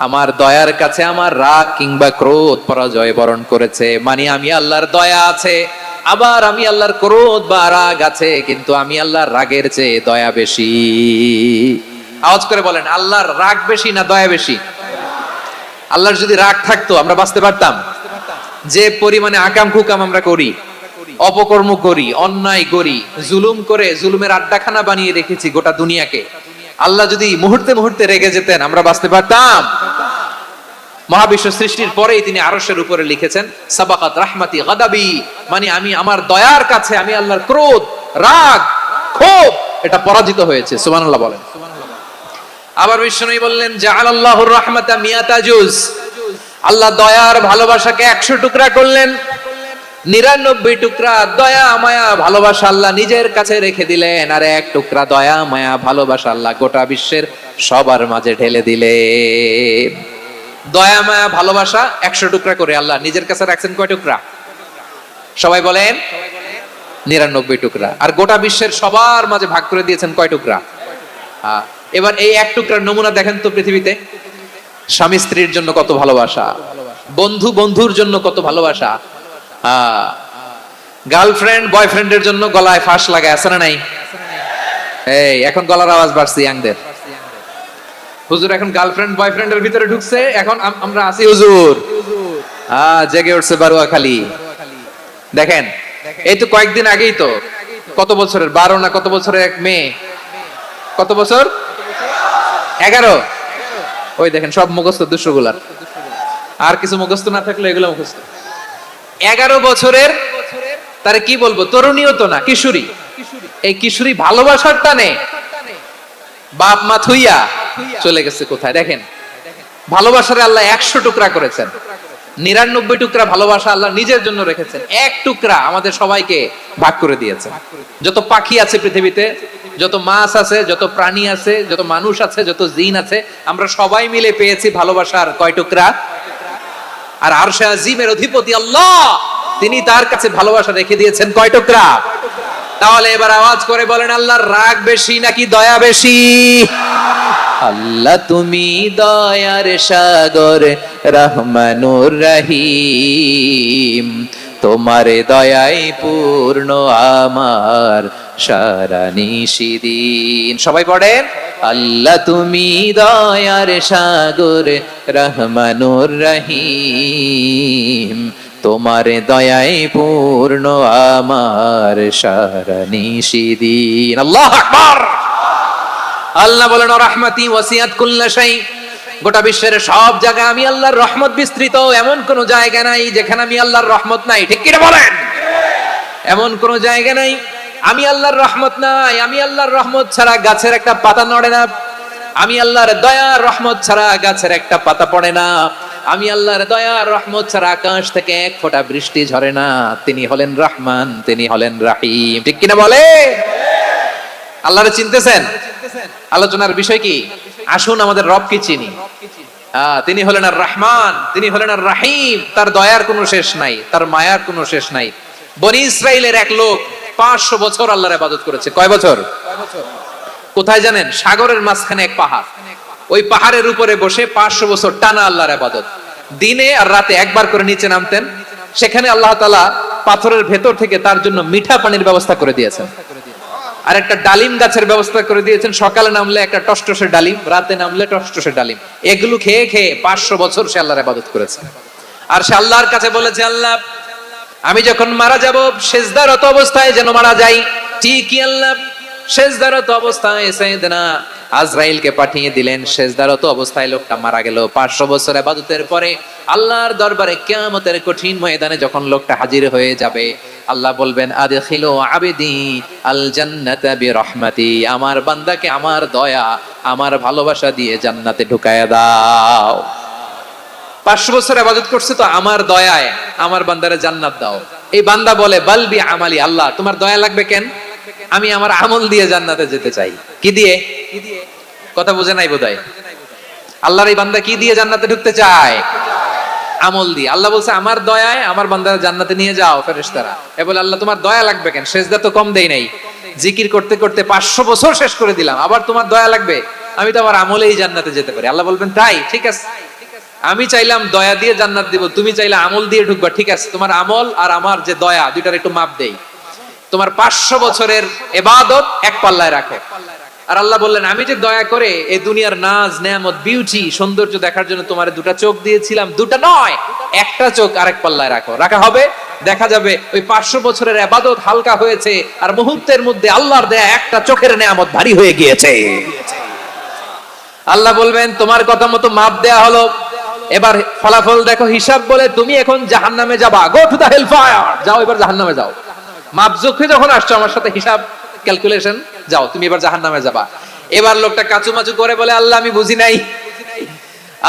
আমার দয়ার কাছে আমার রাগ কিংবা ক্রোধ পরাজয় বরণ করেছে। মানে আমি আল্লাহর দয়া আছে, আবার আমি আল্লাহর ক্রোধ বা রাগ আছে, কিন্তু আমি আল্লাহর রাগের চেয়ে দয়া বেশি। আওয়াজ করে বলেন, আল্লাহর রাগ বেশি না দয়া বেশি? আল্লাহর যদি রাগ থাকতো আমরা বাঁচতে পারতাম? যে পরিমাণে আকাম কুকাম আমরা করি, অপকর্ম করি, অন্যায় করি, জুলুম করে জুলুমের আড্ডাখানা বানিয়ে রেখেছি গোটা দুনিয়াকে, আল্লাহ যদি মুহূর্তে মুহূর্তে রেগে যেতেন আমরা বাঁচতে পারতাম? মহাবিশ্ব সৃষ্টির পরেই তিনি আরশের উপরে লিখেছেন সাবাকাত রাহমাতি গাদাবি, মানে আমি আমার দয়ার কাছে আমি আল্লাহর ক্রোধ, রাগ, ক্ষোভ এটা পরাজিত হয়েছে। সুবহানাল্লাহ বলেন। আবার বিষ্ণু বললেন জাআলাল্লাহুর রাহমাতা মিয়াতা জুজ। আল্লাহ দয়ার ভালোবাসাকে 100 টুকরা করলেন। 99 টুকরা দয়া মায়া ভালোবাসা আল্লাহ নিজের কাছে রেখে দিলেন, আর 1 টুকরা দয়া মায়া ভালোবাসা আল্লাহ গোটা বিশ্বের সবার মাঝে ঢেলে দিলেন। দয়া মায়া ভালোবাসা 100 টুকরা করে আল্লাহ নিজের কাছে রাখছেন কয় টুকরা? সবাই বলেন 99 টুকরা। আর গোটা বিশ্বের সবার মাঝে ভাগ করে দিয়েছেন কয় টুকরা? এবার এই 1 টুকরার নমুনা দেখেন তো পৃথিবীতে। স্বামী স্ত্রীর জন্য কত ভালোবাসা, বন্ধু বন্ধুর জন্য কত ভালোবাসা, গার্লফ্রেন্ড বয়ফ্রেন্ডের জন্য গলায় ফাঁস লাগায় আছে না নাই? এই এখন গলার আওয়াজ বাড়ছে ইয়াংদের। হুজুর এখন গার্লফ্রেন্ড বয়ফ্রেন্ডের ভিতরে ঢুকছে, এখন আমরা আছি হুজুর। জেগে উঠছে বারোয়াখালী। দেখেন এই তো কয়েকদিন আগেই তো, কত বছরের 12 না কত বছরের এক মেয়ে, কত বছর? 11। ওই দেখেন সব মুখস্থ দুষ্টগুলার, আর কিছু মুখস্থ না থাকলে এগুলো মুখস্থ। 11 বছরের, তার কি বলবো, তরুণীও তো না, কিশোরী। এই কিশোরী ভালোবাসার টানে বাপ মা থুইয়া চলে গেছে কোথায়? দেখেন ভালোবাসারে আল্লাহ 100 টুকরা করেছেন, 99 টুকরা ভালোবাসা আল্লাহ নিজের জন্য রেখেছেন, 1 টুকরা আমাদের সবাইকে ভাগ করে দিয়েছেন। যত পাখি আছে পৃথিবীতে, যত মাছ আছে, যত প্রাণী আছে, যত মানুষ আছে, যত জিন আছে, আমরা সবাই মিলে পেয়েছি ভালোবাসার কয় টুকরা? আর আরশে আজিমের অধিপতি আল্লাহ, তিনি তার কাছে ভালোবাসা রেখে দিয়েছেন কয় টুকরা? তাহলে এবার আওয়াজ করে বলেন, আল্লাহর রাগ বেশি নাকি দয়া বেশি? আল্লাহ তুমি দয়ার সাগর রহমানুর রহিম, তোমার দয়ায় পূর্ণ আমার সারা নিশিদিন। সবাই পড়েন, আল্লাহ তুমি দয়ার সাগর রহমানুর রহিম, তোমার দয়ায় পূর্ণ আমার সারা নিশিদিন। আল্লাহু আকবার। আল্লাহ বলেন রাহমাতি ওয়াসিয়াত কুল্লা শাই, গোটা বিশ্বের সব জায়গায় আমি আল্লাহর রহমত বিস্তৃত, এমন কোন জায়গা নাই যেখানে আমি আল্লাহর রহমত নাই। ঠিক কি বলেন? এমন কোন জায়গা নাই আমি আল্লাহর রহমত নাই। আমি আল্লাহর রহমত ছাড়া গাছের একটা পাতা নড়ে না, আমি আল্লাহর দয়া রহমত ছাড়া গাছের একটা পাতা পড়ে না। আমি আল্লাহর দয়া আর রহমত ছাড়া আকাশ থেকে এক ফোঁটা বৃষ্টি ঝরে না। তিনি হলেন রহমান, তিনি হলেন রাহিম। ঠিক কিনা বলে? আল্লাহরে চিনতেছেন? আলোচনার বিষয় কি? আসুন আমাদের রবকে চিনি। তিনি হলেন আর রহমান, তিনি হলেন আর রাহিম। তার দয়ার কোনো শেষ নাই, তার মায়ার কোনো শেষ নাই। বনি ইসরাইলের এক লোক 500 বছর আল্লাহর ইবাদত করেছে। কয় বছর? কোথায় জানেন? সাগরের মাঝখানে এক পাহাড়। ওই পাহাড়ের উপরে বসে 500 বছর টানা আল্লাহর ইবাদত। দিনে আর রাতে একবার করে নিচে নামতেন। সেখানে আল্লাহ তাআলা পাথরের ভেতর থেকে তার জন্য মিঠা পানির ব্যবস্থা করে দিয়েছেন, আর একটা ডালিম গাছের ব্যবস্থা করে দিয়েছেন। সকালে নামলে একটা টসটসে ডালিম, রাতে নামলে টসটসে ডালিম। এগুলো খেয়ে খেয়ে 500 বছর সে আল্লাহর ইবাদত করেছে। আর সে আল্লাহর কাছে বলেছে, আল্লাহ আমি যখন মারা যাব সেজদারত অবস্থায় যেন মারা যাই। ঠিকই আল্লাহ সেজদারত অবস্থায় সাইয়েদনা আজরাইলকে পাঠিয়ে দিলেন। সেজদারত অবস্থায় লোকটা মারা গেল। 500 বছর ইবাদতের পরে আল্লাহর দরবারে কিয়ামতের কঠিন ময়দানে যখন লোকটা হাজির হয়ে যাবে, আল্লাহ বলবেন আদখিলু আবদি আল জান্নাতা বিরহমাতি, আমার বান্দাকে আমার দয়া, আমার ভালোবাসা দিয়ে জান্নাতে ঢুকায়া দাও। 500 বছর ইবাদত করছে তো আমার দয়ায় আমার বান্দারে জান্নাত দাও। এই বান্দা বলে বালবি আমালি, আল্লাহ তোমার দয়া লাগবে কেন? আমি আমার আমল দিয়ে জান্নাতে যেতে চাই। কি দিয়ে? কথা বুঝে নাই বোধহয়। আল্লাহর এই বান্দা কি দিয়ে জান্নাতে ঢুকতে চায়? আমল দিয়ে। আল্লাহ বলছে আমার দয়ায় আমার বান্দারা জান্নাতে নিয়ে যাও। ফেরেশতারা এ বলে আল্লাহ তোমার দয়া লাগবে কেন? সেজদা তো কম দেই নাই, জিকির করতে করতে 500 বছর শেষ করে দিলাম, আবার তোমার দয়া লাগবে? আমি তো আমার আমলেই জান্নাতে যেতে পারি। আল্লাহ বলবেন তাই, ঠিক আছে, আমি চাইলাম দয়া দিয়ে জান্নাত দিব, তুমি চাইলে আমল দিয়ে ঢুকবা, ঠিক আছে, তোমার আমল আর আমার যে দয়া দুইটার একটু মাপ দেই। তোমার 500 বছরের ইবাদত এক পাল্লায় রাখো। আর আল্লাহ বললেন আমি যে দয়া করে এই দুনিয়ার নাজ নেয়ামত বিউটি সৌন্দর্য দেখার জন্য তোমার দুটা চোখ দিয়েছিলাম, দুটা নয় একটা চোখ আরেক পাল্লায় রাখো। রাখা হবে, দেখা যাবে ওই 500 বছরের ইবাদত হালকা হয়েছে আর মুহূর্তের মধ্যে আল্লাহর দেয়া একটা চোখের নেয়ামত ভারী হয়ে গিয়েছে। আল্লাহ বলবেন তোমার কথা মতো মাপ দেয়া হলো, এবার ফলাফল দেখো, হিসাব বলে তুমি এখন জাহান্নামে যাবা। Go to the hell fire, যাও এবার জাহান্নামে যাও। মাপ যোগে যখন আসছো আমার সাথে হিসাব ক্যালকুলেশন, যাও তুমি এবার জাহান্নামে যাবা। এবার লোকটা কাচুমাচু করে বলে আল্লাহ আমি বুঝি নাই,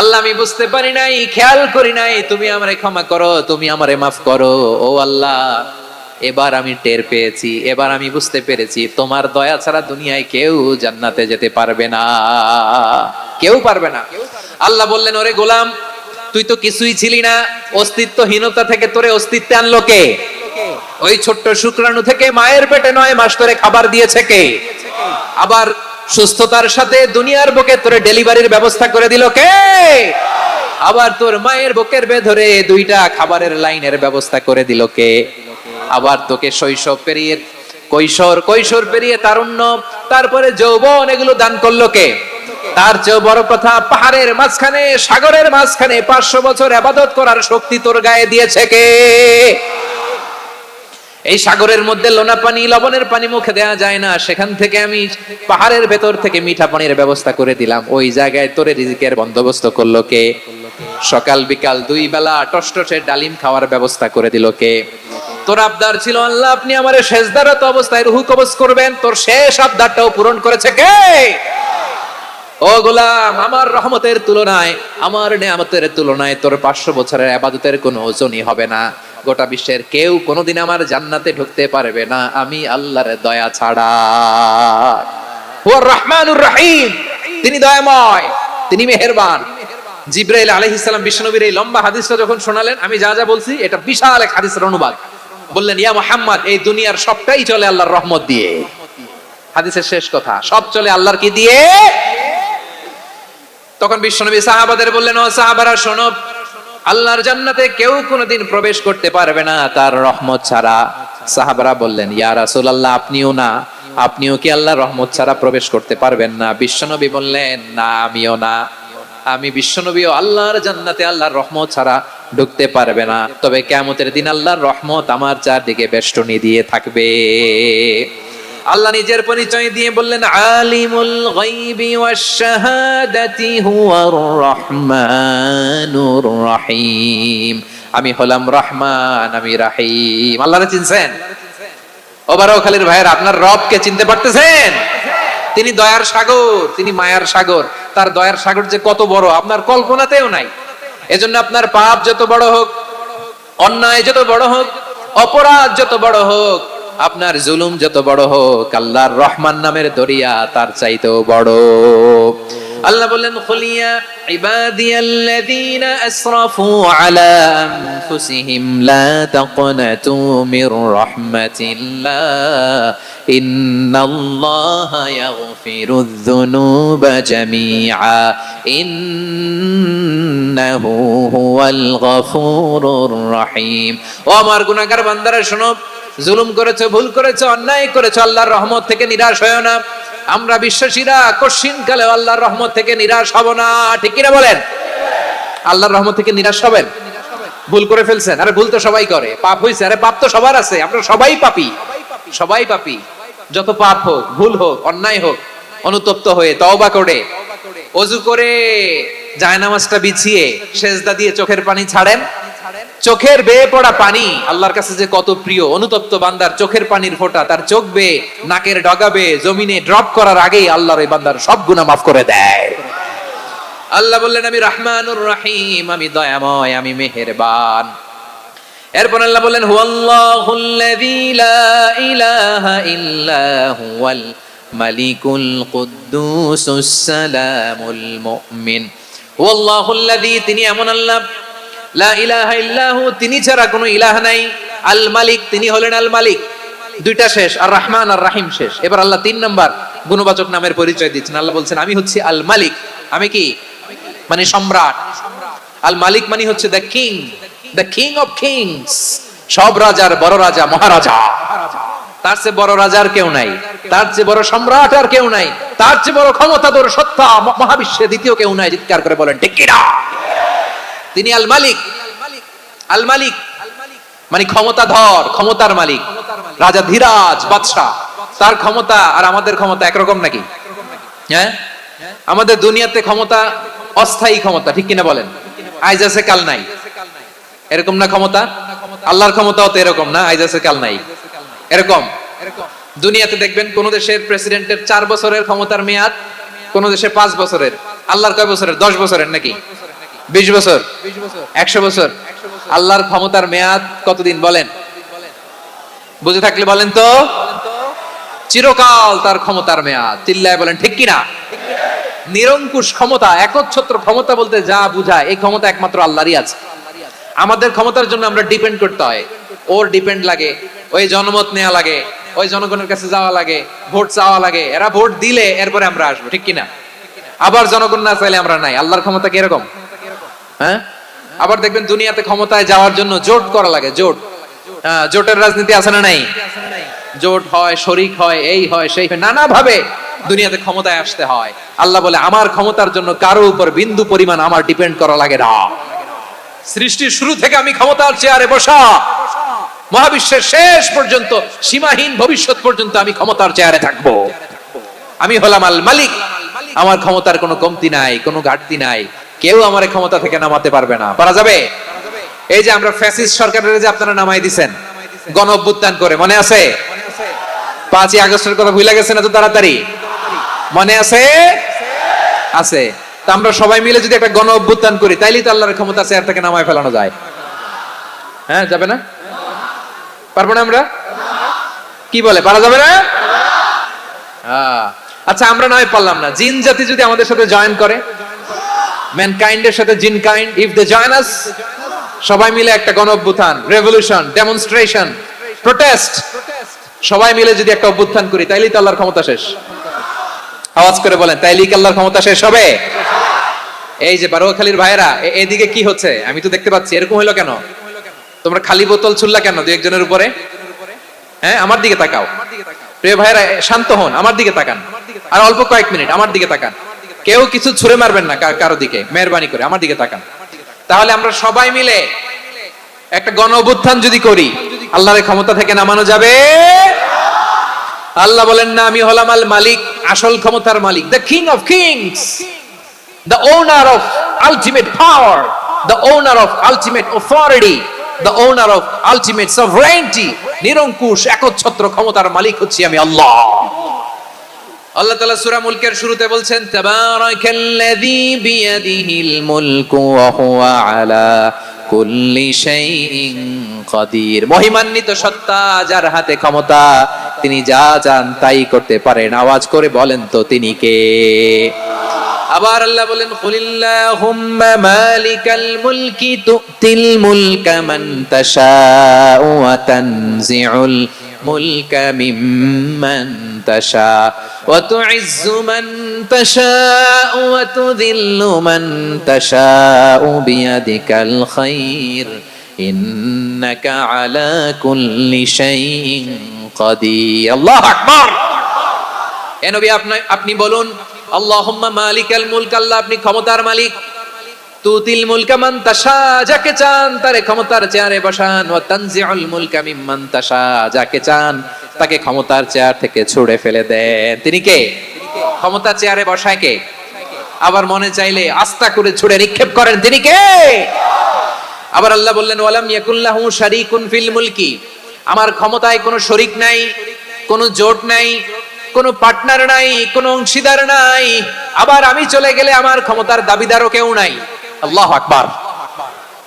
আল্লাহ আমি বুঝতে পারি নাই, খেয়াল করি নাই, তুমি আমারে ক্ষমা করো, তুমি আমারে মাফ করো। ও আল্লাহ এবার আমি টের পেয়েছি, এবার আমি বুঝতে পেরেছি তোমার দয়া ছাড়া দুনিয়ায় কেউ জান্নাতে যেতে পারবে না, কেউ পারবে না। আল্লাহ বললেন ওরে গোলাম তুই তো কিছুই ছিলি না, অস্তিত্বহীনতা থেকে তোরে অস্তিত্বে আনলো কে? ওই ছোট্ট শুক্রাণু থেকে মায়ের পেটে 9 মাস ধরে খাবার দিয়েছে কে? আবার সুস্থতার সাথে দুনিয়ার বুকে তোরে ডেলিভারির ব্যবস্থা করে দিল কে? আবার তোর মায়ের বুকের ভেতরে 2টা খাবারের লাইনের ব্যবস্থা করে দিল কে? আবার তোকে শৈশব পেরিয়ে কৈশোর পেরিয়ে তারুণ্য, তারপরে যৌবন, এগুলো দান করলো কে? তার চেয়েও বড় কথা, পাহাড়ের মাঝখানে সাগরের মাঝখানে 500 বছর ইবাদত করার শক্তি তোর গায়ে দিয়েছে কে? এই সাগরের মধ্যে লোনা পানি, লবণের পানি মুখে দেয়া যায় না, সেখান থেকে আমি পাহাড়ের ভেতর থেকে মিঠা পানির ব্যবস্থা করে দিলাম। ওই জায়গায় তোরে রিজিকের বন্দোবস্ত করলো কে? সকাল বিকাল 2 বেলা টসটসে ডালিম খাওয়ার ব্যবস্থা করে দিল কে? তোর আবদার ছিল আল্লাহ আপনি আমারে সেজদারত অবস্থায় রূহ কবজ করবেন, তোর শেষ আবদারটাও পূরণ করেছে কে? ও গোলাম আমার রহমতের তুলনায়, আমার নেয়ামতের তুলনায় তোর 500 বছরের ইবাদতের কোনো ওজনই হবে না। গোটা বিশ্বের কেউ কোনোদিন আমার জান্নাতে ঢুকতে পারবে না আমি আল্লাহর দয়া ছাড়া। হুয়ার রহমানুর রহিম, তিনি দয়াময়, তিনি মেহেরবান। জিবরাইল আলাইহিস সালাম বিশ্বনবীর এই লম্বা হাদিসটা যখন শোনালেন, আমি যা যা বলছি এটা বিশাল এক হাদিসের অনুবাদ। বললেন ইয়া মুহাম্মদ এই দুনিয়ার সবটাই চলে আল্লাহর রহমত দিয়ে। হাদিসের শেষ কথা, সব চলে আল্লাহর কি দিয়ে? তখন বিশ্বনবী সাহাবাদের বললেন ও সাহাবারা শোনো, আল্লাহর জান্নাতে কেউ কোনোদিন প্রবেশ করতে পারবে না তার রহমত ছাড়া। সাহাবারা বললেন ইয়া রাসূলুল্লাহ আপনিও না, আপনিও কি আল্লাহর রহমত ছাড়া প্রবেশ করতে পারবেন না? বিশ্বনবী বললেন না আমিও না, আমি বিশ্বনবীও আল্লাহর জান্নাতে আল্লাহর রহমত ছাড়া ঢুকতে পারবে না, তবে কিয়ামতের দিন আল্লাহর রহমত আমার চারদিকে বেষ্টনী দিয়ে থাকবে। আল্লাহ নিজের পরিচয় দিয়ে বললেন আলিমুল গায়বি ওয়াশ শাহাদাতি হুয়ার রহমানুর রহিম, আমি হলাম রহমান, আমি রহিম। আল্লাহরে চিনছেন? ও বারোখালীর ভাইয়েরা আপনার রবকে চিনতে পারতেছেন? তিনি দয়ার সাগর, তিনি মায়ার সাগর। তার দয়ার সাগর যে কত বড় আপনার কল্পনাতেও নাই। এজন্য আপনার পাপ যত বড় হোক, অন্যায় যত বড় হোক, অপরাধ যত বড় হোক, আপনার জুলুম যত বড় হোক, আল্লাহর রহমান নামের দরিয়া তার চাইতেও বড়। আল্লাহ বললেন, কুলিয়া ইবাদিয়াল্লাযীনা আসরাফু আলা আনফুসিহিম লা তাকনাতু মির রাহমাতিল্লাহ ইন্নাল্লাহা ইয়াগফিরুয যুনুবা জামিআ ইন্নাহু হুয়াল গফুরুর রহিম। ও আমার গুনাহগার বান্দারা শোনো, জুলুম করেছো, ভুল করেছো, অন্যায় করেছো, আল্লাহর রহমত থেকে নিরাশ হয়ো না। আমরা বিশ্বাসীরা কঠিন কালে আল্লাহর রহমত থেকে নিরাশ হব না, ঠিক কিনা বলেন? আল্লাহর রহমত থেকে নিরাশ হবেন? ভুল করে ফেলছেন, আরে ভুল তো সবাই করে, পাপ হইছে, আরে পাপ তো সবার আছে, আমরা সবাই পাপী, সবাই পাপী। যত পাপ হোক, ভুল হোক, অন্যায় হোক, অনুতপ্ত হয়ে তওবা করে, ওযু করে, জায়নামাজটা বিছিয়ে সেজদা দিয়ে চোখের পানি ছাড়েন। চোখের বেয়ে পড়া পানি আল্লাহর কাছে যে কত প্রিয়। অনুতপ্ত বান্দার চোখের পানির ফোঁটা তার চোখ বেয়ে, নাকের ডগা বেয়ে জমিনে ড্রপ করার আগেই আল্লাহর এই বান্দার সব গুনাহ মাফ করে দেয়। আল্লাহ বললেন, আমি রহমানুর রহিম, আমি দয়াময়, আমি মেহেরবান। এরপর আল্লাহ বললেন, হুয়াল্লাহুল্লাযী লা ইলাহা ইল্লা হুয়াল মালিকুল কুদ্দুসুস সালামুল মুমিন। হুয়াল্লাহুল্লাযী, তিনি এমন আল্লাহ, লা ইলাহা ইল্লাহু, তিনি ছাড়া কোনো ইলাহ নাই, আল মালিক, তিনি হলেন আল মালিক। দুইটা শেষ, আর রহমান আর রাহিম শেষ। এবার আল্লাহ 3 নাম্বার গুণবাচক নামের পরিচয় দিচ্ছেন। আল্লাহ বলছেন, আমি হচ্ছি আল মালিক। আমি কি? মানে সম্রাট। আল মালিক মানে হচ্ছে the king, the king of kings, সব রাজার বড় রাজা, মহারাজা। তার চেয়ে বড় রাজার কেউ নাই, তার চেয়ে বড় সম্রাট আর কেউ নাই, তার চেয়ে বড় ক্ষমতাধর সত্তা মহাবিশ্বে দ্বিতীয় কেউ নাই। চিৎকার করে বলেন ঠিক কিনা? তিনি আল মালিক। আল মালিক মানে ক্ষমতাধর, ক্ষমতার মালিক, রাজা ধীরাজ বাদশা। তার ক্ষমতা আর আমাদের ক্ষমতা একরকম নাকি? হ্যাঁ, আমাদের দুনিয়াতে ক্ষমতা অস্থায়ী ক্ষমতা, ঠিক কিনা বলেন? আইজ আছে কাল নাই, এরকম না ক্ষমতা? আল্লাহর ক্ষমতাও তো এরকম না, আইজ আছে কাল নাই, এরকম। দুনিয়াতে দেখবেন কোন দেশের প্রেসিডেন্টের 4 বছরের ক্ষমতার মেয়াদ, কোন দেশে 5 বছরের। আল্লাহর কয় বছরের? 10 বছরের নাকি 20 বছর, 100 বছর। আল্লাহর ক্ষমতার মেয়াদ কতদিন বলেন? বুঝে থাকলে বলেন তো। চিরকাল তার ক্ষমতার মেয়াদ। চিল্লায় বলেন ঠিক কিনা? নিরঙ্কুশ ক্ষমতা, একচ্ছত্র ক্ষমতা বলতে যা বুঝায়, এই ক্ষমতা একমাত্র আল্লাহরই আছে। আমাদের ক্ষমতার জন্য আমরা ডিপেন্ড করতে হয়, ওর ডিপেন্ড লাগে, ওই জনমত নেওয়া লাগে, ওই জনগণের কাছে যাওয়া লাগে, ভোট চাওয়া লাগে, এরা ভোট দিলে এরপরে আমরা আসবো, ঠিক কিনা? আবার জনগণ না চাইলে আমরা নাই। আল্লাহর ক্ষমতা কি এরকম? হ্যাঁ, আবার দেখবেন দুনিয়াতে ক্ষমতায় যাওয়ার জন্য জোট করা লাগে, জোট। জোটের রাজনীতি আছে না নাই? জোট হয়, শরিক হয়, এই হয়, সেই হয়, নানা ভাবে দুনিয়াতে ক্ষমতায় আসতে হয়। আল্লাহ বলে, আমার ক্ষমতার জন্য কারো উপর বিন্দু পরিমাণ আমার ডিপেন্ড করা লাগে না। সৃষ্টির শুরু থেকে আমি ক্ষমতার চেয়ারে বসা, মহাবিশ্বের শেষ পর্যন্ত, সীমাহীন ভবিষ্যৎ পর্যন্ত আমি ক্ষমতার চেয়ারে থাকবো। আমি হলাম আল মালিক। আমার ক্ষমতার কোনো কমতি নাই, কোনো ঘাটতি নাই। কেউ আমার ক্ষমতা থেকে নামাতে পারবে না। পারা যাবে? এই যে আমরা ফ্যাসিস্ট সরকারের যে আপনারা নামাই দিছেন গণ অভ্যুত্থান করে, মনে আছে? 5ই আগস্টের কথা ভুলে গেছেন এত তাড়াতাড়ি? মনে আছে? আছে। তা আমরা সবাই মিলে যদি একটা গণ অভ্যুত্থান করি, তাইলেই তো আল্লাহর ক্ষমতা চেয়ার থেকে নামায় ফেলানো যায়। হ্যাঁ, যাবে না? পারবো না আমরা? কি বলে, পারা যাবে না? আচ্ছা, আমরা নয় পারলাম না, জিন জাতি যদি আমাদের সাথে জয়েন করে, ম্যানকাইন্ডের সাথে জিন kind, if they join us, সবাই মিলে একটা গণ অভ্যুত্থান, রেভলিউশন, ডেমনস্ট্রেশন, প্রোটেস্ট, সবাই মিলে যদি একটা অভ্যুত্থান করি, তাইলেই তো আল্লাহর ক্ষমতা শেষ। আওয়াজ করে বলেন, তাইলেই কি আল্লাহর ক্ষমতা শেষ হবে? এই যে বারোয়াখালীর ভাইয়েরা, এদিকে কি হচ্ছে আমি তো দেখতে পাচ্ছি, এরকম হলো কেন? তোমরা খালি বোতল ছুড়লা কেন 2-1 উপরে? হ্যাঁ, আমার দিকে তাকাও। প্রিয় ভাইয়েরা, শান্ত হন, আমার দিকে তাকান, আর অল্প কয়েক মিনিট আমার দিকে তাকান। কেউ কিছু ছুঁড়ে মারবেন না কারো দিকে, মেহেরবানি করে আমার দিকে তাকান। তাহলে আমরা সবাই মিলে একটা গণ অভ্যুত্থান যদি করি, আল্লাহর ক্ষমতা থেকে নামানো যাবে? আল্লাহ বলেন না, আমি হলাম আল মালিক, আসল ক্ষমতার মালিক, the king of kings, the owner of ultimate power, the owner of ultimate authority, the owner of ultimate sovereignty. নিরঙ্কুশ একচ্ছত্র ক্ষমতার মালিক হচ্ছি আমি আল্লাহ। আল্লাহ তাআলা সূরা মুলকের শুরুতে বলছেন তাবারাকাল্লাযী বিয়াদিহিল মুলকু ওয়া হুয়া আলা কুল্লি শাইইন কাদির। মহিমান্বিত সত্তা, যার হাতে ক্ষমতা, তিনি যা চান তাই করতে পারেন। আওয়াজ করে বলেন তো তিনি কে? আবার আল্লাহ বলেন কুলিল্লাহুম্মা মালিকাল মুলকি তুতিল মুলকা মান তাশাউ ওয়া তানজিউল মুলকা মিম্মান তাশা ওয়া তুইজ্জু মান তাশাউ ওয়া তুযিল্লু মান তাশাউ বিয়াদিকাল খায়র ইন্নাকা আলা কুল্লি শাইইন কাদির। আল্লাহু আকবার। এ নবী আপনি বলুন আল্লাহুম্মা মালিকাল মুলক, আল্লাহ আপনি ক্ষমতার মালিক। তুতিল মুলকা মান তাশা, যাকে চান তারে ক্ষমতার চেয়ারে বসান। ওয়া তানজিউল মুলকা মিম্মান তাশা, যাকে চান তাকে ক্ষমতার চেয়ার থেকে ছুঁড়ে ফেলে দেন। তিনি কে? ক্ষমতার চেয়ারে বসায় কে? আবার মনে চাইলে আস্তা করে ছুঁড়ে নিক্ষেপ করেন, তিনি কে? আবার আল্লাহ বললেন ওয়ালাম ইয়াকুল্লাহু শারীকুন ফিল মুলকি, আমার ক্ষমতায় কোনো শরীক নাই, কোনো জোট নাই, কোনো পার্টনার নাই, কোনো অংশীদার নাই। আবার আমি চলে গেলে আমার ক্ষমতার দাবিদারও কেউ নাই। আল্লাহু আকবার।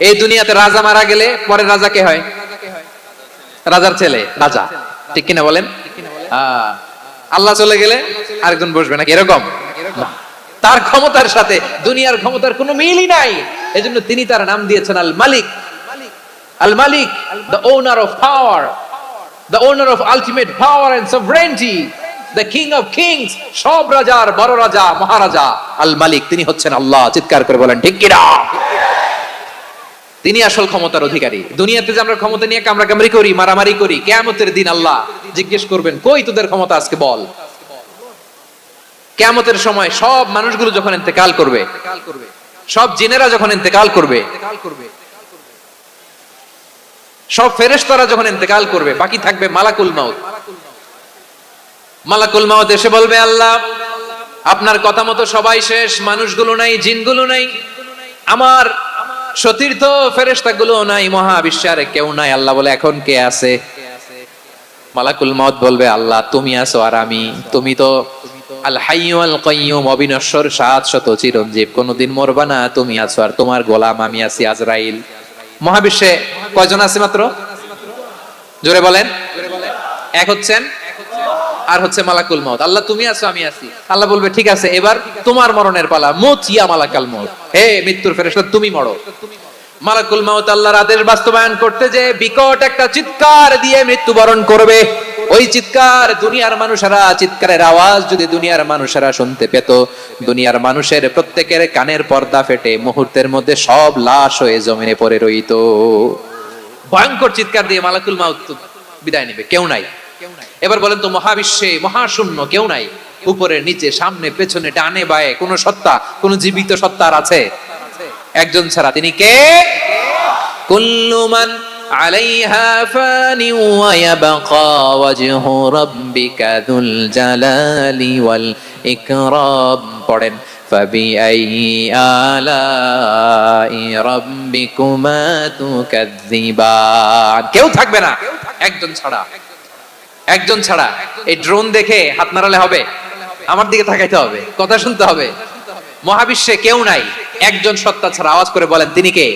এই দুনিয়াতে রাজা মারা গেলে পরে রাজা কে হয়? রাজার ছেলে রাজা, ঠিক কিনা বলেন? আল্লাহ চলে গেলে আরেকজন বসবে নাকি এরকম? তার ক্ষমতার সাথে দুনিয়ার ক্ষমতার কোনো মিলই নাই। এজন্য তিনি তার নাম দিয়েছেন আল মালিক। আল মালিক, the owner of power, the owner of ultimate power and sovereignty, the king of kings, সব রাজার বড় রাজা, মহারাজা আল মালিক, তিনি হচ্ছেন আল্লাহ। চিৎকার করে বলেন ঠিক কিনা? তিনি আসল ক্ষমতার অধিকারী। দুনিয়াতে যে আমরা ক্ষমতা নিয়ে কামড়াকামড়ি করি, মারামারি করি, কিয়ামতের দিন আল্লাহ জিজ্ঞেস করবেন কই তোদের ক্ষমতা আজকে বল। কিয়ামতের সময় সব মানুষগুলো যখন ইন্তেকাল করবে, সব জিনেরা যখন ইন্তেকাল করবে, সব ফেরেশতারা যখন ইন্তেকাল করবে, বাকি থাকবে মালাকুল মাউত। মালাকুল মাউত এসে বলবে আল্লাহ আপনার কথা মতো সবাই শেষ, মানুষগুলো নাই, জিনগুলো নাই, আমার সতীর্থ ফেরেশতাগুলো নাই, মহাবিশ্বের কেউ নাই। আল্লাহ বলে এখন কে আছে? মালাকুল মাউত বলবে আল্লাহ তুমি আছো আর আমি। তুমি তো আল হাইয়্যু আল কাইয়্যুম, অবিনশ্বর, শাশ্বত, চিরঞ্জীব, কোনদিন মরবা না, তুমি আছো আর তোমার গোলাম আমি আছি আজরাইল। মহাবিশ্বে কয়জন আছে মাত্র? জোরে বলেন। এক হচ্ছেন আর হচ্ছে মালাকুল মাউত। আল্লাহ তুমি আছো আমি আছি। আল্লাহ বলবে ঠিক আছে এবার তোমার মরণের পালা, মুত ইয়া মালাকাল মাউত, হে মৃত্যুর ফেরেশতা তুমি মরো। মালাকুল মাউত আল্লাহর আদেশ বাস্তবায়ন করতে যে বিকট একটা চিৎকার দিয়ে মৃত্যুবরণ করবে। ওই চিৎকার দুনিয়ার মানুষেরা, চিৎকারের আওয়াজ যদি দুনিয়ার মানুষেরা শুনতে পেত, দুনিয়ার মানুষের প্রত্যেকের কানের পর্দা ফেটে মুহূর্তের মধ্যে সব লাশ হয়ে জমিনে পড়ে রইত। ভয়ঙ্কর চিৎকার দিয়ে মালাকুল মাউত বিদায় নেবে, কেউ নাই। এবার বলেন তো মহাবিশ্বে মহাশূন্য কেউ নাই, উপরে নিচে সামনে পেছনে ডানে বায়ে কোন সত্তা, কোন জীবিত সত্তার আছে? একজন ছাড়া, তিনি কে? কুল্লু মান আলাইহা ফানি ওয়া ইয়াবকা ওয়াজহু রাব্বিকা যুল জালালি ওয়াল ইকরাম। পড়েন ফাবিআইয়ি আলাই রাব্বিকুমা তুকাযযিবান। কেউ থাকবে না একজন ছাড়া, একজন ছাড়া। এই ড্রোন দেখে হাত নাড়ালে হবে? আমার দিকে তাকাইতে হবে, কথা শুনতে হবে। মহাবিশ্বে কেউ নাই, একজন সত্তা ছাড়া। আওয়াজ করে বলেন তিনি কে?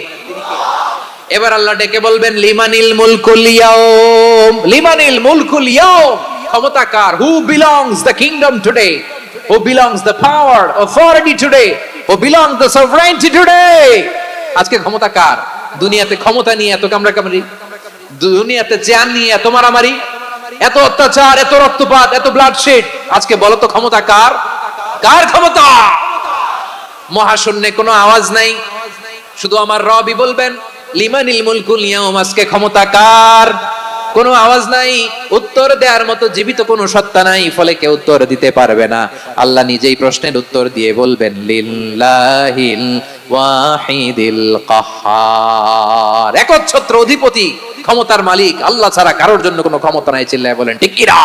এবার আল্লাহ ডেকে বলবেন লিমানিল মুলকুল ইয়াউম, লিমানিল মুলকুল ইয়াউম, ক্ষমতা কার? Who belongs the kingdom today, who belongs the power authority today, who belongs the sovereignty today. আজকে ক্ষমতা কার? দুনিয়াতে ক্ষমতা নিয়ে এত কামড়াকামড়ি, দুনিয়াতে জান নিয়ে এত মারামারি, এত অত্যাচার, এত রক্তপাত, এত ব্লাডশেড, আজকে বলো তো ক্ষমতা কার? কার ক্ষমতা? মহাশূন্যে কোনো আওয়াজ নাই, শুধু আমার রবই বলবেন লিমানিল মুলকুল ইয়াউম, আজকে ক্ষমতা কার? কোনো আওয়াজ নাই, উত্তর দেওয়ার মতো জীবিত কোনো সত্তা নাই, ফলে কেউ উত্তর দিতে পারবে না। আল্লাহ নিজেই প্রশ্নের উত্তর দিয়ে বলবেন লিল্লাহিল ওয়াহিদিল কাহ্হার, একচ্ছত্র অধিপতি, ক্ষমতার মালিক আল্লাহ ছাড়া কারোর জন্য কোনো ক্ষমতা নাই। চিল্লায় বলেন ঠিক কি না?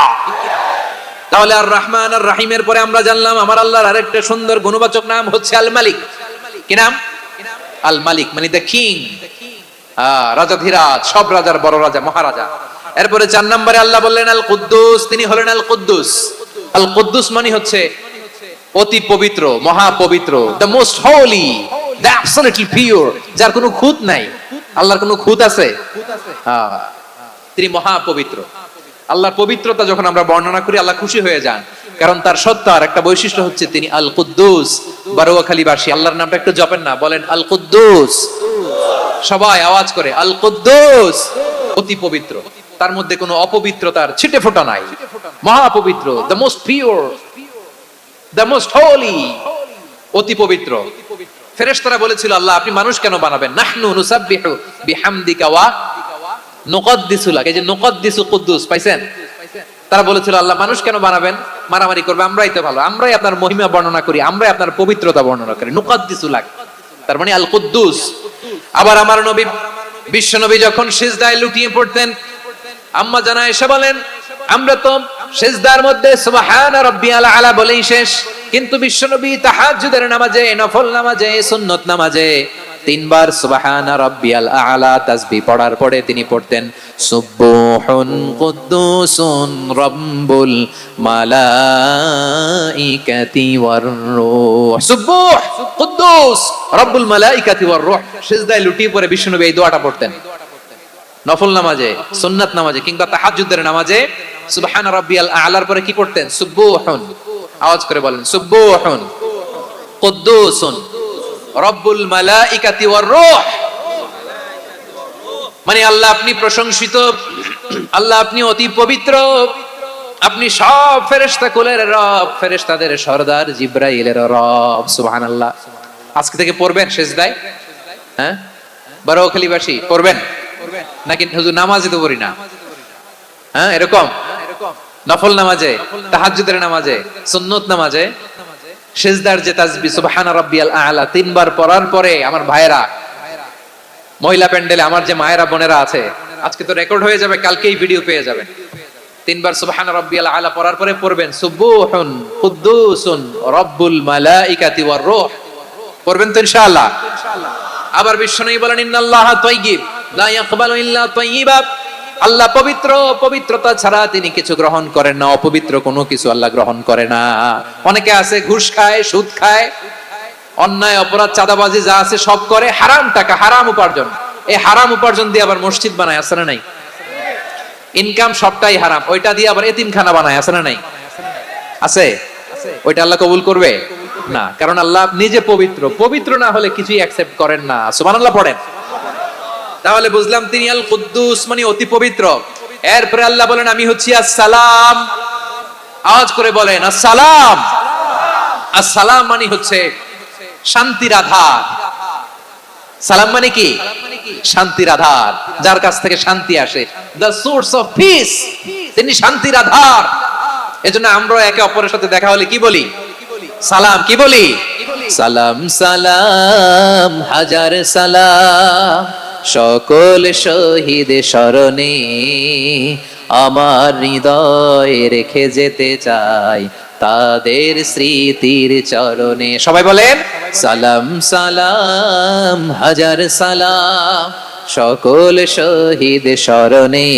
তাহলে আর রহমান আর রাহিমের পরে আমরা জানলাম আমার আল্লাহর আরেকটা সুন্দর গুণবাচক নাম হচ্ছে আল মালিক। কি নাম? আল মালিক মানে দ্য কিং, রাজাধিরাজ, সব রাজার বড় রাজা, মহারাজা। এরপরে 4 নম্বরে আল্লাহ বললেন আল কুদ্দুস, তিনি হলেন আল কুদ্দুস। আল কুদ্দুস মানে হচ্ছে অতি পবিত্র, মহা পবিত্র, the most Holi, the absolutely pure, যার কোনো খুঁত নাই। আল্লাহর কোনো খুঁত আছে? তিনি মহা পবিত্র। আল্লাহর পবিত্রতা যখন আমরা বর্ণনা করি আল্লাহ খুশি হয়ে যান, কারণ তার সত্তার একটা বৈশিষ্ট্য হচ্ছে তিনি আল কুদ্দুস। বারোয়াখালীবাসী আল্লাহর নামটা একটু জপেন না, বলেন আল কুদ্দুস, সবাই আওয়াজ করে আল কুদ্দুস। অতি পবিত্র, তার মধ্যে কোনো অপবিত্রতার ছিটে ফোঁটা নাই, মহা পবিত্র, the most pure, the most Holi, অতি পবিত্র। ফেরেশতারা বলেছিল আল্লাহ আপনি মানুষ কেন বানাবেন? নাহনু নুসাব্বিহু বিহামদিকা ওয়া নুকদ্দিসু লাক। এই যে নুকদ্দিসু কুদ্দুস পাইছেন? তারা বলেছিল আল্লাহ মানুষ কেন বানাবেন, মারামারি করবে, আমরাই তো ভালো, আমরাই আপনার মহিমা বর্ণনা করি, আমরাই আপনার পবিত্রতা বর্ণনা করি। নুকদ্দিসু লাক তার মানে আল কুদ্দুস। আবার আমার নবী বিশ্ব নবী যখন সিজদায় লুটিয়ে পড়তেন, আম্মা জানা এসে বলেন আমরা তো সিজদার মধ্যে সুবহান রাব্বিয়াল আলা বলেই শেষ, কিন্তু বিশ্ব নবী তাহাজ্জুদের নামাজে, নফল নামাজে, সুন্নত নামাজে তিনবার সুবহান রাব্বিয়াল আলা তাসবিহ পড়ার পরে তিনি পড়তেন সুবহুন কুদ্দুসুন রাব্বুল মালাইকাতি ওয়ার রূহ। সুবহ কুদ্দুস রাব্বুল মালাইকাতি ওয়ার রূহ। সিজদায় লুটিয়ে পড়ে বিশ্বনবী এই দোয়াটা পড়তেন। নফল নামাজে, সুন্নাত নামাজে কিংবা তাহাজ্জুদের নামাজে সুবহান রাব্বিয়াল আলার পরে কি পড়তেন? সুবহুন, আওয়াজ করে বলেন সুবহুন কুদ্দুসুন রব্বুল মালাইকাতি ওয়ার রূহ। মানে আল্লাহ আপনি প্রশংসিত, আল্লাহ আপনি অতি পবিত্র, আপনি সব ফেরেশতা কুলের রব, ফেরেশতাদের সরদার জিবরাইলের রব। সুবহানাল্লাহ। আজকে থেকে পড়বেন সিজদায়? হ্যাঁ, বারোয়াখালীবাসী পড়বেন নাকি হুজুর নামাজে তো পড়ি না? হ্যাঁ, এরকম নফল নামাজে, তাহাজ্জুদের নামাজে, সুন্নত নামাজে সিজদার যে তাসবিহ সুবহান রাব্বিয়াল আলা তিনবার পড়ার পরে আমার ভাইয়েরা, মহিলা প্যান্ডেলে আমার যে মায়েরা বোনেরা আছে, আজকে তো রেকর্ড হয়ে যাবে, কালকেই ভিডিও পেয়ে যাবেন। তিনবার সুবহান রাব্বিয়াল আলা পড়ার পরে পড়বেন সুবহুন কুদ্দুসুন রব্বুল মালাইকাতি ওয়ার রূহ। পড়বেন তো ইনশাআল্লাহ? আবার বিশ্বনবী বলেন ইন্নাল্লাহা তাইয়্যিব লা ইয়াকবালু ইল্লা তাইয়্যিবা। আল্লাহ পবিত্র, পবিত্রতা ছাড়া তিনি কিছু গ্রহণ করেন না, অপবিত্র কোনো কিছু আল্লাহ গ্রহণ করে না। অনেকে আছে ঘুষ খায়, সুদ খায়, অন্যায় অপরাধ চাঁদাবাজি যা আছে সব করে, হারাম টাকা, হারাম উপার্জন। এই হারাম উপার্জন দিয়ে আবার মসজিদ বানায়, আছে না নাই? ইনকাম সবটাই হারাম, ওইটা দিয়ে আবার এতিমখানা বানায়, আছে না নাই? আছে। ওইটা আল্লাহ কবুল করবে না, কারণ আল্লাহ নিজে পবিত্র। পবিত্র না হলে কিছুই অ্যাকসেপ্ট করেন না। সুবহানাল্লাহ পড়েন। তাহলে বুঝলাম তিনি আল কুদ্দুস মানে অতি পবিত্র। এরপরে আল্লাহ বলেন আমি হচ্ছি আসসালাম। আওয়াজ করে বলেন আসসালাম। আসসালাম মানে হচ্ছে শান্তির আধার। সালাম মানে কি? শান্তির আধার, যার কাছ থেকে শান্তি আসে, দ্য সোর্স অফ পিস। তিনি শান্তির আধার। এজন্য আমরা একে অপরের সাথে দেখা হলে কি বলি? সালাম। কি বলি? সালাম সালাম হাজার সালাম সকল শহীদ স্মরণে আমার হৃদয় রেখে যেতে চাই তাদের স্মৃতির চরণে। সবাই বলেন সালাম সালাম হাজার সালাম সকল শহীদ স্মরণে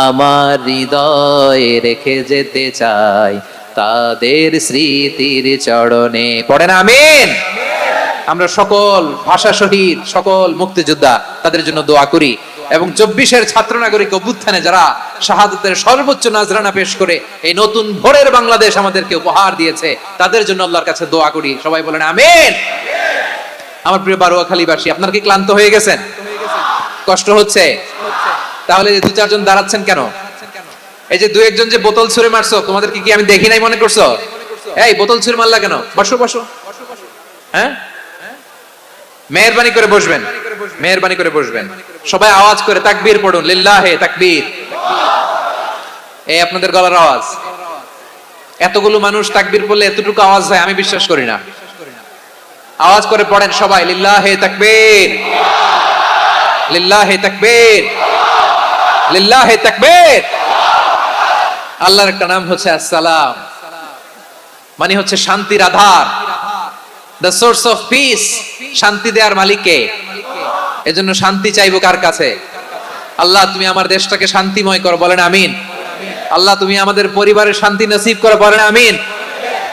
আমার হৃদয় রেখে যেতে চাই তাদের স্মৃতির চরণে। পড়েন আমিন। আমরা সকল ভাষা শহীদ, সকল মুক্তিযোদ্ধা তাদের জন্য দোয়া করি, এবং 24-এর ছাত্র নাগরিক অভ্যুত্থানে যারা শাহাদাতের সর্বোচ্চ নাজরানা পেশ করে এই নতুন ভোরের বাংলাদেশ আমাদেরকে উপহার দিয়েছে, তাদের জন্য আল্লাহর কাছে দোয়া করি। সবাই বলেন আমিন। আমার প্রিয় বারোয়াখালীবাসী, আপনারা কি ক্লান্ত হয়ে গেছেন? কষ্ট হচ্ছে? তাহলে 2-4 জন দাঁড়াচ্ছেন কেন? এই যে 2-1 জন যে বোতল ছুঁড়ে মারছো, তোমাদেরকে কি আমি দেখি নাই মনে করছো? এই বোতল ছুঁড়ে মারলা কেন? বসো বসো। হ্যাঁ, মেহেরবানি করে বসবেন, মেহেরবানি করে বসবেন। সবাই আওয়াজ করে তাকবীর পড়ুন, লিল্লাহে তাকবীর। এই আপনাদের গলার আওয়াজ। এতগুলো মানুষ তাকবীর পড়লে এতটুকু আওয়াজ হয় আমি বিশ্বাস করি না। আওয়াজ করে পড়েন সবাই, লিল্লাহে তাকবীর, লিল্লাহে তাকবীর, লিল্লাহে তাকবীর। আল্লাহর একটা নাম হচ্ছে আসসালাম, মানে হচ্ছে শান্তির আধার, দ্য সোর্স অফ পিস। শান্তি দেওয়ার মালিক কে? এজন্য শান্তি চাইবো কার কাছে? আল্লাহ তুমি আমার দেশটাকে শান্তিময় করো, বলেন আমিন। আল্লাহ তুমি আমাদের পরিবারের শান্তি নসিব করো, পড়েন আমিন।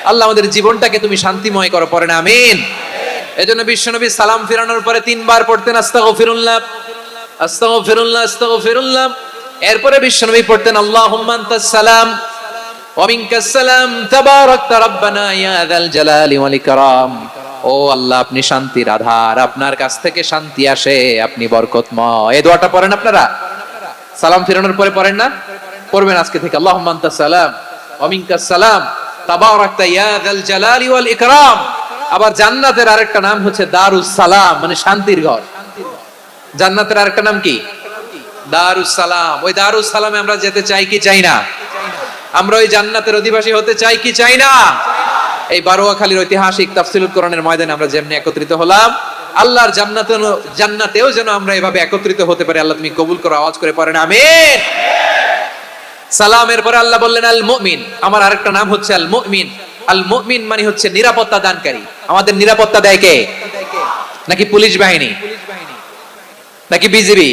আল্লাহ আমাদের জীবনটাকে তুমি শান্তিময় করো, পড়েন আমিন। এজন্য বিশ্বনবী সালাম ফিরানোর পরে 3 বার পড়তেন আস্তাগফিরুল্লাহ আস্তাগফিরুল্লাহ আস্তাগফিরুল্লাহ। এরপরে বিশ্বনবী পড়তেন আল্লাহুম্মা আনতাস সালাম ওয়া মিনকাস সালাম তাবারাকতা রাব্বানা ইয়া যাল জালালি ওয়াল ইকরাম। ও আল্লাহ আপনি শান্তির আধার, আপনার কাছ থেকে শান্তি আসে, আপনি বরকতময়। এই দোয়াটা পড়েন আপনারা সালাম ফিরানোর পরে, পড়েন না? পড়বেন আজকে থেকে আল্লাহুম্মা আনতাস সালাম ওয়া মিনকাস সালাম তাবারাকতা ইয়া যাল জালালি ওয়াল ইকরাম। আবার জান্নাতের আরেকটা নাম হচ্ছে দারুস সালাম, মানে শান্তির ঘর। জান্নাতের আরেকটা নাম কি? দারুস সালাম। ওই দারুস সালামে আমরা যেতে চাই কি চাই না? আমরা ওই জান্নাতের অধিবাসী হতে চাই কি চাই না? এই বারোয়াখালীর ঐতিহাসিক তাফসীরুল কোরআনের ময়দানে আমরা যেমনি একত্রিত হলাম, আল্লাহর জান্নাতেও যেন আমরা এভাবে একত্রিত হতে পারি। আল্লাহ তুমি কবুল করো, আওয়াজ করে পড়েন আমিন। সালামের পরে আল্লাহ বললেন আল মুমিন। আমার আরেকটা নাম হচ্ছে আল মুমিন। আল মুমিন মানে হচ্ছে নিরাপত্তা দানকারী। আমাদের নিরাপত্তা দেয় কে? নাকি পুলিশ বাহিনী, নাকি বিজিবি,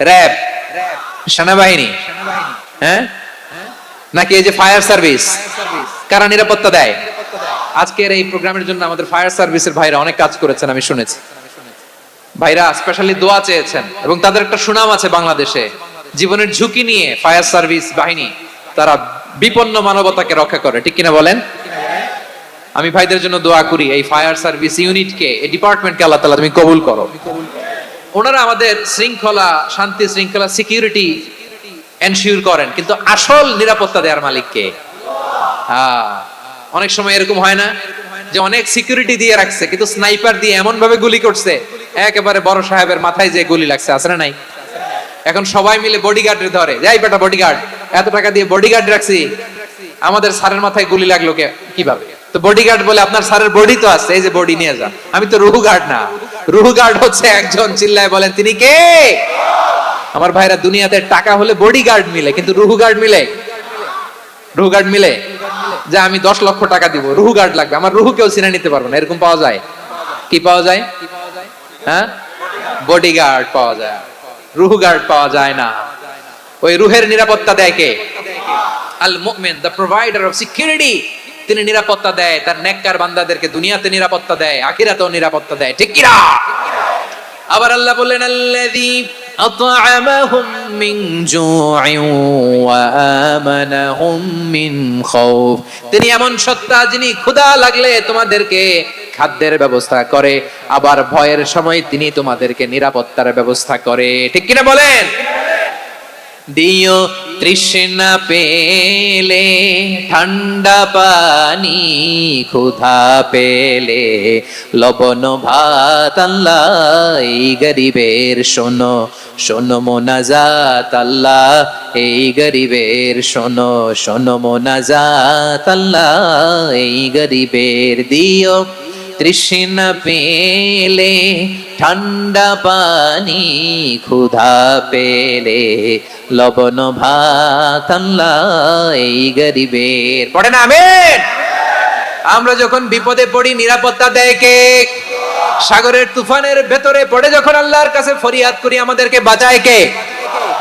র‍্যাব, সেনাবাহিনী, হ্যাঁ, নাকি এই যে ফায়ার সার্ভিস? কারা নিরাপত্তা দেয়? আজকের এই প্রোগ্রামের জন্য আমাদের ফায়ার সার্ভিসের ভাইরা অনেক কাজ করেছেন, আমি শুনেছি। ভাইরা স্পেশালি দোয়া চেয়েছেন এবং তাদের একটা সুনাম আছে বাংলাদেশে। জীবনের ঝুঁকি নিয়ে ফায়ার সার্ভিস বাহিনী তারা বিপন্ন মানবতাকে রক্ষা করে, ঠিক কিনা বলেন? আমি ভাইদের জন্য দোয়া করি, এই ফায়ার সার্ভিস ইউনিটকে, এই ডিপার্টমেন্টকে আল্লাহ তাআলা তুমি কবুল করো। ওনারা আমাদের শৃঙ্খলা, শান্তি শৃঙ্খলা, সিকিউরিটি এনশিওর করেন, কিন্তু আসল নিরাপত্তা দেওয়ার মালিক কে? হ্যাঁ, অনেক সময় এরকম হয় না যে অনেক সিকিউরিটি দিয়ে রাখছে, কিন্তু স্নাইপার দিয়ে এমন ভাবে গুলি করছে একেবারে বড় সাহেবের মাথায় যে গুলি লাগছে, আছে না নাই? এখন সবাই মিলে বডিগার্ডের ধরে, যাই বেটা বডিগার্ড, এত টাকা দিয়ে বডিগার্ড রাখছি, আমাদের স্যারের মাথায় গুলি লাগলো কিভাবে? তো বডিগার্ড বলে আপনার স্যারের বডি তো আছে, এই যে বডি নিয়ে যান। আমি তো রুহু গার্ড না, রুহু গার্ড হচ্ছে একজন, চিল্লায় বলেন তিনি কে? আমার ভাইরা, দুনিয়াতে টাকা হলে বডিগার্ড মিলে, কিন্তু রুহু গার্ড মিলে? রুহু গার্ড মিলে যে আমি 10 লক্ষ টাকা দিব, রুহু গার্ড লাগবে, আমার রুহু কেউ চিনে নিতে পারবে না, এরকম পাওয়া যায়? কি পাওয়া যায়? হ্যাঁ, বডিগার্ড পাওয়া যায়, রুহু গার্ড পাওয়া যায় না। ওই রুহের নিরাপত্তা দেয় কে? আল মুমিন, দ্য প্রোভাইডার অফ সিকিউরিটি। তিনি নিরাপত্তা দেয় তার নেককার বান্দাদেরকে, দুনিয়াতে নিরাপত্তা দেয়, আখিরাতেও নিরাপত্তা দেয়, ঠিক কি না? আবার আল্লাহ বললেন আল্লাযী আত'আমাহুম মিন জু'ইন ওয়া আমানাহুম মিন খাউফ। তিনি এমন সত্তা যিনি ক্ষুধা লাগলে তোমাদেরকে খাদ্যের ব্যবস্থা করে, আবার ভয়ের সময় তিনি তোমাদেরকে নিরাপত্তার ব্যবস্থা করে, ঠিক কিনা বলেন? দিও তৃষ্ণা পেলে ঠান্ডা পানি, ক্ষুধা পেলে লবণ ভাত, আল্লাহ এই গরিবের শোনো শোনো মোনাজাত, আল্লাহ এই গরিবের শোনো শোনো মোনাজাত, আল্লাহ এই গরিবের। দিও তৃষ্ণা পেলে ঠান্ডা পানি, ক্ষুধা পেলে লবণ ভাত, আল্লাহ এই গরিবের। পড়েন আমিন। আমরা যখন বিপদে পড়ি নিরাপত্তা দেয় কে? সাগরের তুফানের ভেতরে পড়ে যখন আল্লাহর কাছে ফরিয়াদ করি আমাদেরকে বাঁচায় কে?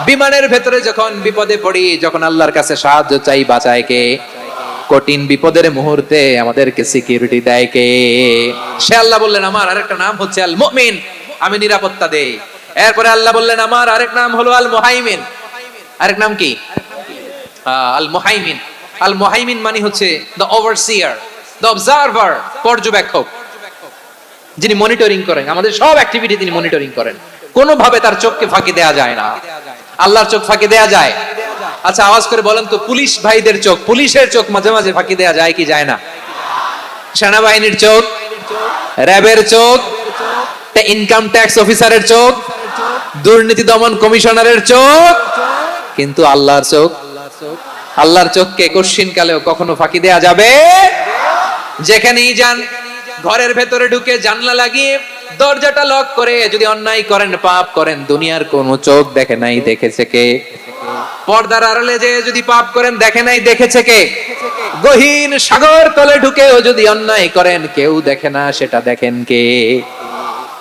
বিমানের ভেতরে যখন বিপদে পড়ি, যখন আল্লাহর কাছে সাহায্য চাই, বাঁচায় কে? কঠিন বিপদের মুহূর্তে আমাদেরকে সিকিউরিটি দেয় কে? সে আল্লাহ বললেন আমার আরেকটা নাম হচ্ছে আল মুমিন, আমি নিরাপত্তা দেই। এরপরে আল্লাহ বললেন আমার আরেক নাম হলো আল মুহাইমিন। আরেক নাম কি? আল মুহাইমিন। আল মুহাইমিন মানে হচ্ছে দ্য ওভারসিয়ার, দ্য অবজারভার, পর্যবেক্ষক, যিনি মনিটরিং করেন আমাদের সব অ্যাক্টিভিটি, তিনি মনিটরিং করেন। কোনোভাবে তার চোখকে ফাঁকি দেয়া যায় না। আল্লাহর চোখ ফাঁকি দেয়া যায়? আচ্ছা আওয়াজ করে বলেন তো, পুলিশ ভাইদের চোখ, পুলিশের চোখ মাঝে মাঝে ফাঁকি দেয়া যায় কি যায় না? সেনাবাহিনীর চোখ, র্যাবের চোখ, ইনকাম ট্যাক্স অফিসারের চোখ, দুর্নীতি দমন কমিশনারের চোখ, কিন্তু আল্লাহর চোখ? আল্লাহর চোখকে কশিন কালেও কখনো ফাঁকি দেয়া যাবে? যেখানেই যান, ঘরের ভেতরে ঢুকে জানলা লাগিয়ে দরজাটা লক করে যদি অন্যায় করেন, পাপ করেন, দুনিয়ার কোন চোখ দেখে নাই, দেখেছে কে? পর্দার আড়ালে যে যদি পাপ করেন, দেখে নাই, দেখেছে কে? গহীন সাগর তলে ঢুকেও যদি অন্যায় করেন, কেউ দেখে না, সেটা দেখেন কে?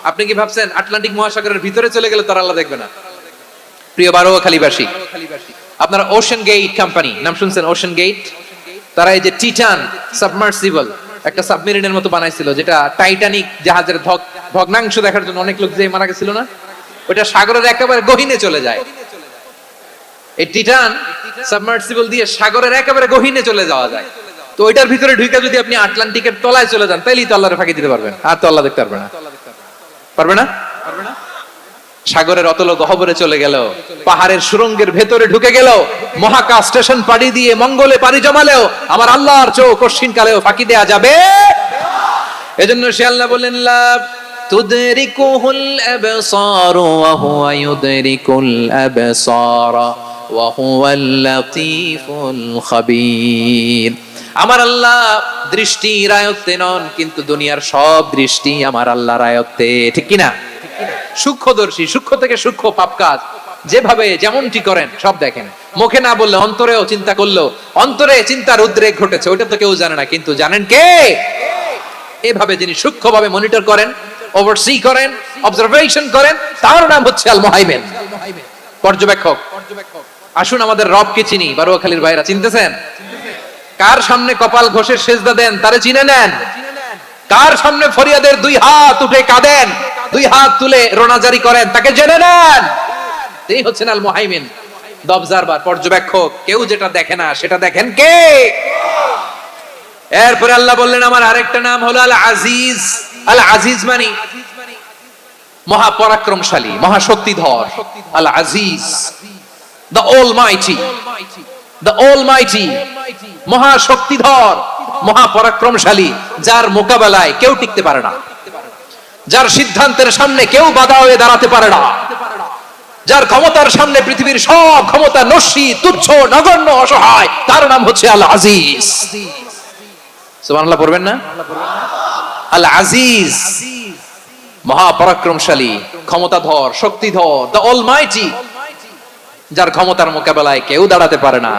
আপনি কি ভাবছেন আটলান্টিক মহাসাগরের ভিতরে চলে গেলে তার আল্লাহ দেখবে না? প্রিয় বারোয়াখালীবাসী, আপনারা ওশান গেট কোম্পানি নাম শুনছেন? ওশান গেট, তারা এই যে টিটান সাবমার্সিবল একটা সাবমেরিনের মতো বানাইছিল, যেটা টাইটানিক জাহাজের ভগ্নাংশ দেখার জন্য অনেক লোক যে মারা গেছিল না, ওটা সাগরের একেবারে গহীনে চলে যায়। এই টিটান সাবমার্সিবল দিয়ে সাগরের একেবারে গহীনে চলে যাওয়া যায়। তো ওইটার ভিতরে ঢুকে যদি আপনি আটলান্টিকের তলায় চলে যান, তাইলেই তো আল্লাহর ফাঁকি দিতে পারবেন, আর তো আল্লাহ দেখতে পারবে না। পারবে না? সাগরের অতল গহ্বরে চলে গেল, পাহাড়ের সুরঙ্গের ভেতরে ঢুকে গেল, মহাকাশ স্টেশন পাড়ি দিয়ে মঙ্গলে পাড়ি জমালেও আমার আল্লাহর চোখ কঠিন কালেও ফাঁকি দেয়া যাবে। এজন্য সে আল্লাহ বললেন, লা তুদরিকুহুল আবসার ওয়া হুয়া ইউদরিকুল আবসার ওয়া হুয়াল লাতীফুল খাবীর। আমার আল্লাহ দৃষ্টির আয়ত্তে নন, কিন্তু দুনিয়ার সব দৃষ্টি আমার আল্লাহর আয়ত্তে, ঠিক কি না? সূক্ষ্মদর্শী, সূক্ষ্ম থেকে সূক্ষ্ম পাপ কাজ যেভাবে যেমনটি করেন সব দেখেন। মুখে না বললে অন্তরেও চিন্তা করলো, অন্তরে চিন্তার উদ্রেক ঘটেছে, ওটা তো কেউ জানে না, কিন্তু জানেন কে? এভাবে যিনি সূক্ষ্মভাবে মনিটর করেন, ওভারসি করেন, অবজারভেশন করেন, তার নাম হচ্ছে আল মুহাইমিন, পর্যবেক্ষক। আসুন আমাদের রবকে চিনি। বারুয়াখালীর ভাইরা চিনতেছেন? কার সামনে কপাল ঘষে সেজদা দেন তারে চিনে নেন। কার সামনে ফরিয়াদের দুই হাত উঠে কাঁদেন, দুই হাত তুলে রোনাজারি করেন, তাকে জেনে নেন। তিনি হচ্ছেন আল মুহাইমিন, দ্য অবজারভার, পর্যবেক্ষক। কেউ যেটা দেখে না সেটা দেখেন কে? এরপরে আল্লাহ বললেন আমার আরেকটা নাম হলো আল আজিজ। আল আজিজ মানে মহাপরাক্রমশালী, মহাশক্তিধর। আল আজিজ, দ্য অলমাইটি, দ্য অলমাইটি, মহাশক্তিধর, মহাপরাক্রমশালী, যার মোকাবেলায় কেউ টিকতে পারে না, যার সিদ্ধান্তের সামনে কেউ বাধা হয়ে দাঁড়াতে পারে না, যার ক্ষমতার সামনে পৃথিবীর সব ক্ষমতা নস্যি, তুচ্ছ, নগণ্য, অসহায়, তার নাম হচ্ছে আল আজিজ। সুবহানাল্লাহ পড়বেন না? আল আজিজ, মহাপরাক্রমশালী, ক্ষমতাধর, শক্তিধর, দ্য অলমাইটি, যার ক্ষমতার মোকাবেলায় কেউ দাঁড়াতে পারে না,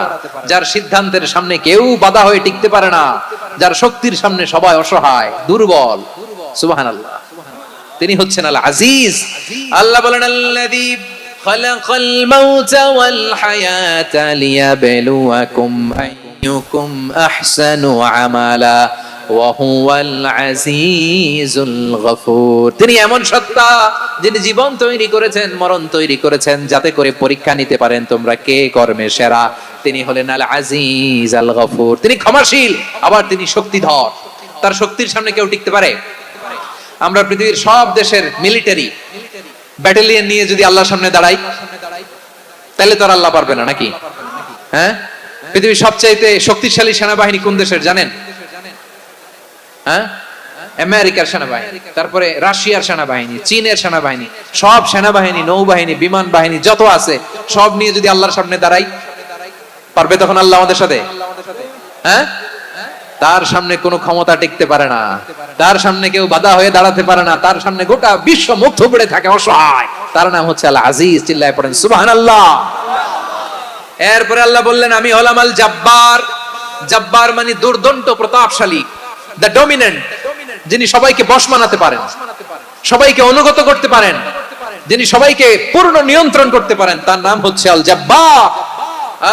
যার সিদ্ধান্তের সামনে কেউ বাধা হয়ে টিকতে পারে না, যার শক্তির সামনে সবাই অসহায়, দুর্বল। সুবহানাল্লাহ, তিনি হচ্ছেন আল আজিজ। আল্লাহ বলেন আল্লাযী খালাকাল মাউতা ওয়াল হায়াতা লিয়াবলুয়াকুম আইয়ুকুম আহসানু আমালা ওয়া হুয়াল আজিজুল গফুর। তিনি এমন সত্তা যিনি জীবন তৈরি করেছেন, মরণ তৈরি করেছেন, যাতে করে পরীক্ষা নিতে পারেন তোমরা কে কর্মে সেরা। তিনি হলেন আল আজিজ আল গফুর। তিনি ক্ষমাশীল, আবার তিনি শক্তিধর। তার শক্তির সামনে কেউ টিকতে পারে? আমরা পৃথিবীর সব দেশের মিলিটারি ব্যাটালিয়ন নিয়ে যদি আল্লাহর সামনে দাঁড়াই, তাহলে তো আর আল্লাহ পারবে না, নাকি? হ্যাঁ, পৃথিবীর সবচাইতে শক্তিশালী সেনাবাহিনী কোন দেশের জানেন? হ্যাঁ, আমেরিকার সেনাবাহিনী, তারপরে রাশিয়ার সেনাবাহিনী, চীনের সেনাবাহিনী, সব সেনাবাহিনী, নৌবাহিনী, বিমান বাহিনী যত আছে সব নিয়ে যদি আল্লাহর সামনে দাঁড়াই, পারবে তখন আল্লাহ আমাদের সাথে? হ্যাঁ, তার সামনে কোনো ক্ষমতা টিকতে পারে না, তার সামনে কেউ বাধা হয়ে দাঁড়াতে পারে না, তার সামনে গোটা বিশ্ব মুগ্ধ পড়ে থাকে, অসহায়। তার নাম হচ্ছে আল আজিজ। চিল্লায় পড়েন সুবহানাল্লাহ। এরপরে আল্লাহ বললেন আমি হলাম আল জব্বার। জব্বার মানে দুর্দন্ত, প্রতাপশালী, দ্য ডমিনেন্ট, যিনি সবাইকে বশ মানাতে পারেন, সবাইকে অনুগত করতে পারেন, যিনি সবাইকে পূর্ণ নিয়ন্ত্রণ করতে পারেন, তার নাম হচ্ছে আল জব্বার।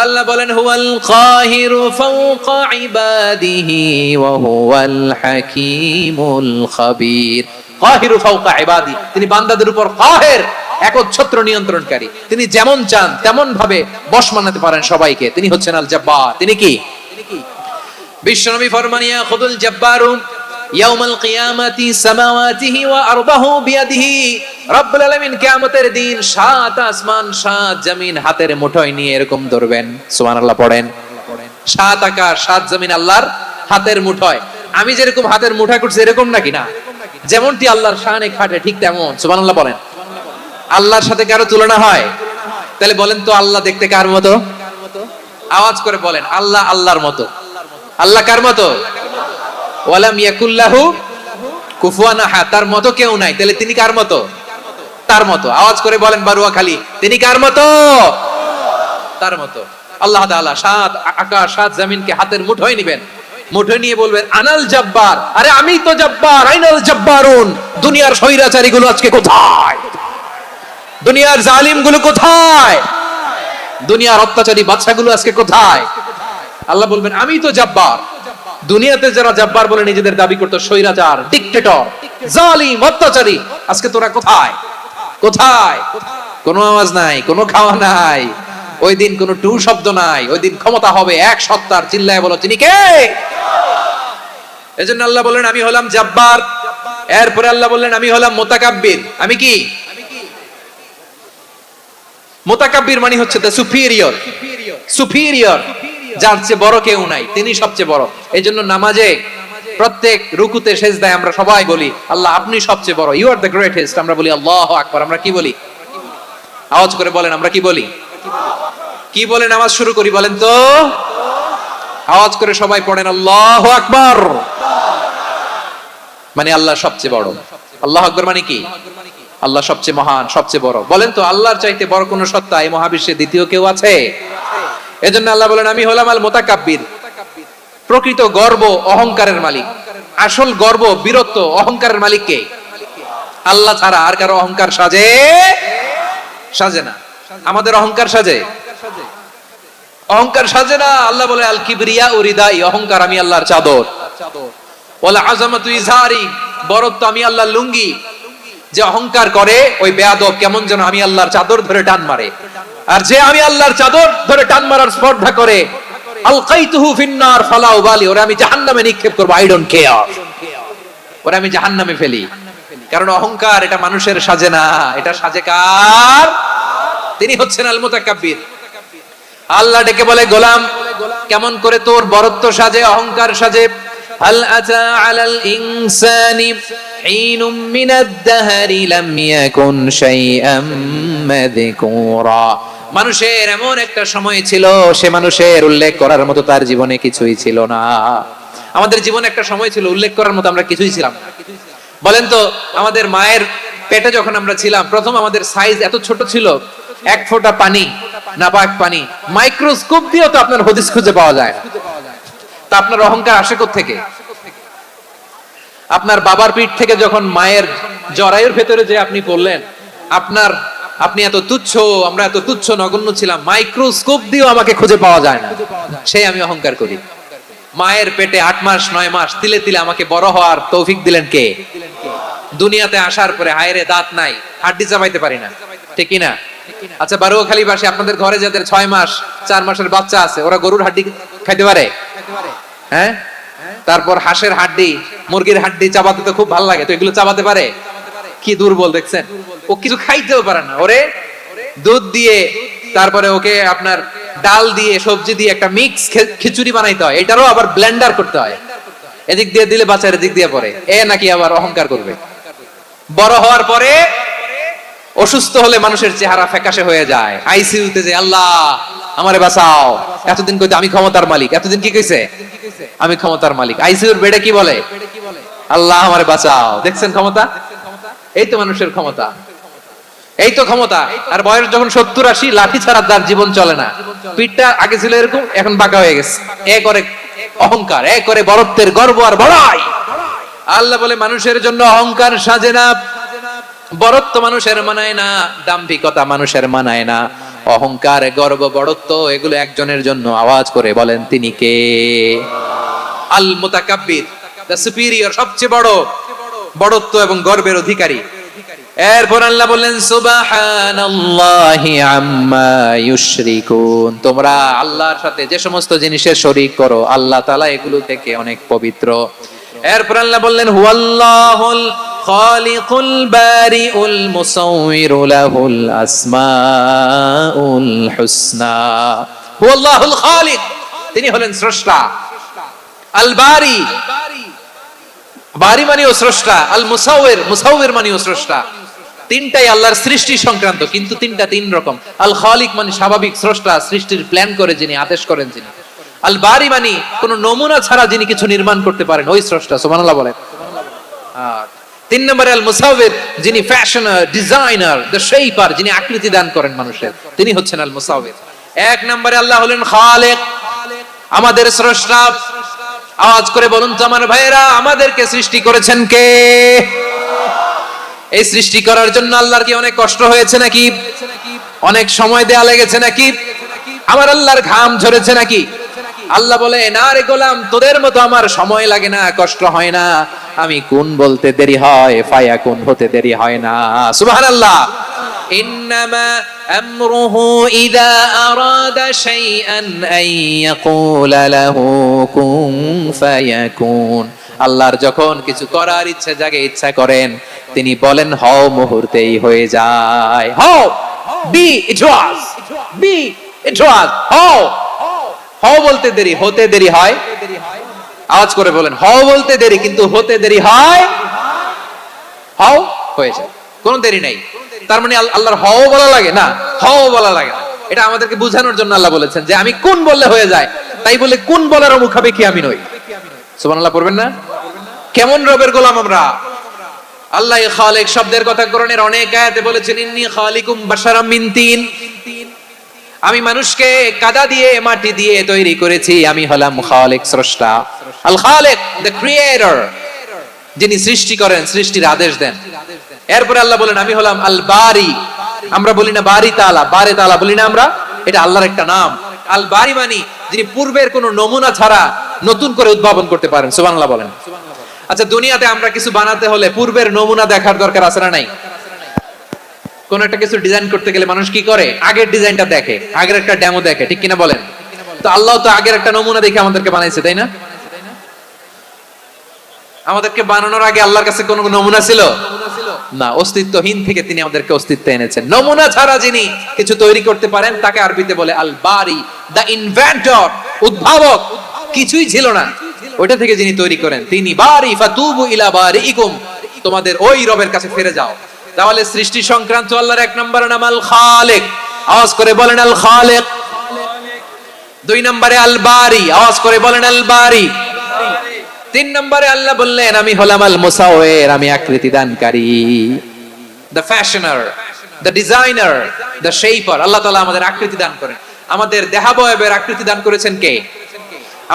আল্লাহ বলেন হুয়াল কাহিরু ফাওকা ইবাদিহি ওয়া হুয়াল হাকীমুল খাবীর। কাহিরু ফাওকা ইবাদি, তিনি বান্দাদের উপর কাহের, একচ্ছত্র নিয়ন্ত্রণকারী। তিনি যেমন চান তেমন ভাবে বশ মানাতে পারেন সবাইকে। তিনি হচ্ছেন আল জব্বার। তিনি কি? বিশ্বনবী ফরমান ইয়াখুদুল জব্বারু ইয়াউমাল কিয়ামাতি সামাওয়াতিহি ওয়া আরদাহু বিয়াদিহি। রব্বুল আলামিন কিয়ামতের দিন সাত আসমান সাত জমিন হাতের মুঠোয় নিয়ে এরকম ধরবেন। সুবহানাল্লাহ পড়েন। সাত আকাশ সাত জমিন আল্লাহর হাতের মুঠোয়। আমি যেরকম হাতের মুঠোয় করছি এরকম নাকি? না, যেমনটি আল্লাহর শানে খাটে ঠিক তেমন। সুবহানাল্লাহ বলেন। আল্লাহর সাথে কারো তুলনা হয়? তাহলে বলেন তো আল্লাহ দেখতে কার মতো? আওয়াজ করে বলেন আল্লাহ আল্লাহর মতো। আল্লাহ কার মতো? ওয়ালাম ইয়াকুল্লাহু কুফুয়ান আহাদ, তার মতো কেউ নাই। তাহলে তিনি কার মতো? তার মতো। আওয়াজ করে বলেন বারুয়াখালী, তিনি কার মতো? তার মতো। আল্লাহ তাআলা সাত আকাশ সাত জমিনকে হাতের মুঠোয় নেবেন, মুঠোয় নিয়ে বলবেন আনাল জব্বার। আরে আমি তো জব্বার, আইনাল জব্বারুন। দুনিয়ার স্বৈরাচারী গুলো আজকে কোথায়? দুনিয়ার জালিম গুলো কোথায়? দুনিয়ার অত্যাচারী বাচ্চাগুলো আজকে কোথায়? আল্লাহ বলবেন আমি তো জাব্বার। দুনিয়াতে যারা জাব্বার বলে নিজেদের দাবি করতো, স্বৈরাচার, ডিক্টেটর, জালিম, অত্যাচারী, আজকে তোরা কোথায়? কোথায়? কোনো আওয়াজ নাই, কোনো খাওয়া নাই, ওই দিন কোনো টু শব্দ নাই, ওই দিন ক্ষমতা হবে এক সত্তার। চিল্লায় বলো তিনি কে? এজন্য আল্লাহ বললেন আমি হলাম জাব্বার। এরপরে আল্লাহ বললেন আমি হলাম মুতাকাব্বির। আমি কি? মুতাকাব্বির মানে হচ্ছে দ্য সুপিরিয়র। সুপিরিয়র, যার চেয়ে বড় কেউ নাই, তিনি সবচেয়ে বড়। এই জন্য নামাজে প্রত্যেক রুকুতে সেজদায় আমরা সবাই বলি আল্লাহ আপনি সবচেয়ে বড়, ইউ আর দ্য গ্রেটেস্ট। আমরা বলি আল্লাহু আকবার। আমরা কি বলি? আওয়াজ করে বলেন, আমরা কি বলি? কি বলে নামাজ শুরু করি বলেন তো? আওয়াজ করে সবাই পড়েন আল্লাহু আকবার। মানে আল্লাহ সবচেয়ে বড়। আল্লাহু আকবার মানে কি? আল্লাহ সবচেয়ে মহান, সবচেয়ে বড়। বলেন তো আল্লাহর চাইতে বড় কোন সত্তা এই মহাবিশ্বে দ্বিতীয় কেউ আছে? এজন্য আল্লাহ বলেন আমি হলাম আল মুতাকাব্বির। প্রকৃত গর্ব অহংকারের মালিক। আসল গর্ব, বীরত্ব, অহংকারের মালিক কে? আল্লাহ ছাড়া আর কারো অহংকার সাজে? সাজে না। আমাদের অহংকার সাজে? অহংকার সাজে না। আল্লাহ বলে আল কিবরিয়া উরিদাই, অহংকার আমি আল্লাহর চাদর। ওয়ালা আযামাতু ইজারি, বরত্ব আমি আল্লাহর লুঙ্গি। যে অহংকার করে ওই বেয়াদব কেমন যেন আমি আল্লাহর চাদর ধরে টান মারে। আর যে আমি আল্লাহর চাদর ধরে টান মারার স্পর্ধা করে আলকাইতুহু ফিন্নার ফালা উবালি, ওরে আমি জাহান্নামে নিক্ষেপ করব, আই ডোন্ট কেয়ার, ওরে আমি জাহান্নামে ফেলি। কারণ অহংকার এটা মানুষের সাজে না, এটা সাজে কার? তিনি হচ্ছেন আল মুতাকাব্বির। আল্লাহ ডেকে বলে গোলাম কেমন করে তোর বরত্ব সাজে, অহংকার সাজে? হাল আতা আলাল ইনসানি হিনুম মিনাদ দাহরি লাম ইয়াকুন শাইআম মাযকুরা। মানুষের এমন একটা সময় ছিল, সে মানুষের উল্লেখ করার মতো তার জীবনে কিছুই ছিল না। আমাদের জীবনে একটা সময় ছিল উল্লেখ করার মতো আমরা কিছুই ছিলাম না। বলেন তো আমাদের মায়ের পেটে যখন আমরা ছিলাম, প্রথম আমাদের সাইজ এত ছোট ছিল, এক ফোঁটা পানি, নাপাক পানি, মাইক্রোস্কোপ দিয়েও তো আপনার হদিস খুঁজে পাওয়া যায় না। তা আপনার অহংকার আসে কোত্থেকে? আপনার বাবার পিঠ থেকে যখন মায়ের জরায়ুর ভেতরে যে আপনি পড়লেন, আপনি এত তুচ্ছ, আমরা এত তুচ্ছ নগণ্য ছিলাম, মাইক্রোস্কোপ দিয়েও আমাকে খুঁজে পাওয়া যায় না, সেই আমি অহংকার করি। মায়ের পেটে 8 মাস 9 মাস তিলে তিলে আমাকে বড় হওয়ার তৌফিক দিলেন কে? দুনিয়াতে আসার পরে হায়রে দাঁত নাই, হাড্ডি চাবাইতে পারি না, ঠিক কি না? আচ্ছা বারোখালী পাশে আপনাদের ঘরে যাদের 6 মাস 4 মাসের বাচ্চা আছে, ওরা গরুর হাড্ডি খাইতে পারে? হ্যাঁ। তারপর হাঁসের হাড্ডি, মুরগির হাড্ডি চাবাতে তো খুব ভালো লাগে, তো এগুলো চাবাতে পারে? কি দুর্বল দেখছেন, ও কিছু খাইতেও পারে না। ওরে দুধ দিয়ে, তারপরে ওকে আপনার ডাল দিয়ে, সবজি দিয়ে একটা মিক্স খিচুড়ি বানাইতে হয়, এটারও আবার ব্লেন্ডার করতে হয়। এদিক দিয়ে দিলে বাচ্চার এদিক দিয়ে পড়ে, এ নাকি আবার অহংকার করবে। বড় হওয়ার পরে অসুস্থ হলে মানুষের চেহারা ফ্যাকাশে হয়ে যায়, আইসিইউতে যে আল্লাহ আমারে বাঁচাও, এতদিন কইতে আমি ক্ষমতার মালিক, এতদিন কি কইছে? আমি ক্ষমতার মালিক। আইসিইউর বেডে কি বলে? আল্লাহ আমারে বাঁচাও। দেখছেন ক্ষমতা? এই তো মানুষের ক্ষমতা, এই তো ক্ষমতা। আর বয়স যখন 70-80, লাঠি ছাড়া তার জীবন চলে না। পিঠটা আগে ছিল এরকম, এখন বাঁকা হয়ে গেছে। এ করে অহংকার, এ করে বড়ত্বের গর্ব আর বড়াই। আল্লাহ বলে মানুষের জন্য অহংকার সাজে না, বড়ত্ব মানুষের মানায় না, দাম্ভিকতা মানুষের মানায় না, অহংকার, গর্ব, বড়ত্ব এগুলো একজনের জন্য। আওয়াজ করে বলেন তিনি কে? আল মুতাকাব্বির, দ্য সুপিরিয়র, সবচেয়ে বড়, বড়ত্ব এবং গর্বের অধিকারী। এরপর আল্লাহ বললেন সুবহানাল্লাহি আম্মা ইউশরিকুন, তোমরা আল্লাহর সাথে যে সমস্ত জিনিসের শরীক করো, আল্লাহ তাআলা এগুলো থেকে অনেক পবিত্র। এরপর আল্লাহ বললেন হুয়াল্লাহুল খালিকুল বারিউল মুসাউবিরু লাহুল আসমাউল হুসনা। হুয়াল্লাহুল খালিক, তিনি হলেন স্রষ্টা। আল বারি, বারি মানেও স্রষ্টা। আল মুসাউবির, মুসাউবির মানেও স্রষ্টা। তিনটাই আল্লাহর সৃষ্টি সংক্রান্ত, কিন্তু তিনটা তিন রকম। আল খালিক মানে স্বাভাবিক স্রষ্টা, সৃষ্টির প্ল্যান করে যিনি, আদেশ করেন যিনি। আল বারি মানে কোন নমুনা ছাড়া যিনি কিছু নির্মাণ করতে পারেন, ওই স্রষ্টা। সুবহানাল্লাহ বলেন। আর 3 নম্বরে আল মুসাউবির, যিনি ফ্যাশনার, ডিজাইনার, দ্য শেপার, যিনি আকৃতি দান করেন মানুষের, তিনি হচ্ছেন আল মুসাউবির। 1 নম্বরে আল্লাহ হলেন খালিক, আমাদের স্রষ্টা। আওয়াজ করে বলুন তো আমার ভাইয়েরা, আমাদেরকে সৃষ্টি করেছেন কে? এই সৃষ্টি করার জন্য আল্লাহর কি অনেক কষ্ট হয়েছে নাকি? অনেক সময় দেয়া লেগেছে নাকি? আমার আল্লাহর ঘাম ঝরেছে নাকি? আল্লাহ বলে, না রে গোলাম, তোদের মতো আমার সময় লাগে না, কষ্ট হয় না। আমি কুন বলতে দেরি হয়, ফায়াকুন হতে দেরি হয় না। সুবহানাল্লাহ। ইন্নামা আমরুহু ইযা আরাদা শাইআন আন ইয়াকুলা লাহু কুন ফায়াকুন। আল্লাহর যখন কিছু করার ইচ্ছা জাগে, ইচ্ছা করেন, তিনি বলেন হও, মুহূর্তেই হয়ে যায়। হও, বি ইট ওয়াজ, বি ইট ওয়াজ। হও, হও বলতে দেরি, হতে দেরি হয়। আওয়াজ করে বলেন, হও বলতে দেরি কিন্তু হতে দেরি হয়। হও হয়ে যায়, কোনো দেরি নাই। তার মানে আল্লাহর হও বলা লাগে না, হও বলা লাগে না। এটা আমাদেরকে বোঝানোর জন্য আল্লাহ বলেছেন যে আমি কোন বললে হয়ে যায়, তাই বলে কোন বলার মুখাপেক্ষী আমি নই। সুবহানাল্লাহ পড়বেন না? কেমন রবের গোলাম আমরা। আল্লাহ খালিক শব্দের কথা কোরআনের অনেক আয়াতে বলেছেন, ইন্নী খালিকুম বাশারাম মিন তিন। আমি মানুষকে কাদা দিয়ে, মাটি দিয়ে তৈরি করেছি। আমি হলাম খালিক, স্রষ্টা। আল খালিক, দ্য ক্রিয়েটর, যিনি সৃষ্টি করেন, সৃষ্টির আদেশ দেন। এরপরে আল্লাহ বলেন আমি হলাম আল বারি। আমরা বলি না বারি তাআলা, বারে তাআলা বলি না আমরা, এটা আল্লাহর একটা নাম। আল বারি মানে যিনি পূর্বের কোনো নমুনা ছাড়া নতুন করে উদ্ভাবন করতে পারেন। সুবহানাল্লাহ বলেন। আচ্ছা, দুনিয়াতে আমরা কিছু বানাতে হলে পূর্বের নমুনা দেখার দরকার আছে না নাই? কোন একটা কিছু ডিজাইন করতে গেলে মানুষ কি করে? আগের ডিজাইনটা দেখে, আগের একটা ডেমো দেখে, ঠিক কিনা বলেন? তো আল্লাহ তো আগের একটা নমুনা দেখে আমাদেরকে বানাইছে, তাই না? আমাদেরকে বানানোর আগে আল্লাহর কাছে কোনো নমুনা ছিল না। অস্তিত্বহীন থেকে তিনি আমাদেরকে অস্তিত্বে এনেছেন। নমুনা ছাড়া যিনি কিছু তৈরি করতে পারেন তাকে আরবিতে বলে আল বারি, দা ইনভেন্টর, উদ্ভাবক। কিছুই ছিল না, ওইটা থেকে যিনি তৈরি করেন তিনি বারি। ফাতুবু ইলা বারিইকুম, তোমাদের ওই রবের কাছে ফিরে যাও। তাহলে সৃষ্টি সংক্রান্ত আল্লাহর এক নম্বর নাম আল খালিক। আওয়াজ করে বলেন আল খালিক। দুই নম্বরে আল বারি। আওয়াজ করে বলেন আল বারি। তিন নম্বরে আল্লাহ বললেন আমি হলাম আল মুসাওয়ির, আমি আকৃতি দানকারী, the fashioner, the designer, the shaper. আল্লাহ তাআলা আমাদের আকৃতি দান করেন। আমাদের দেহাবয়বের আকৃতি দান করেছেন কে?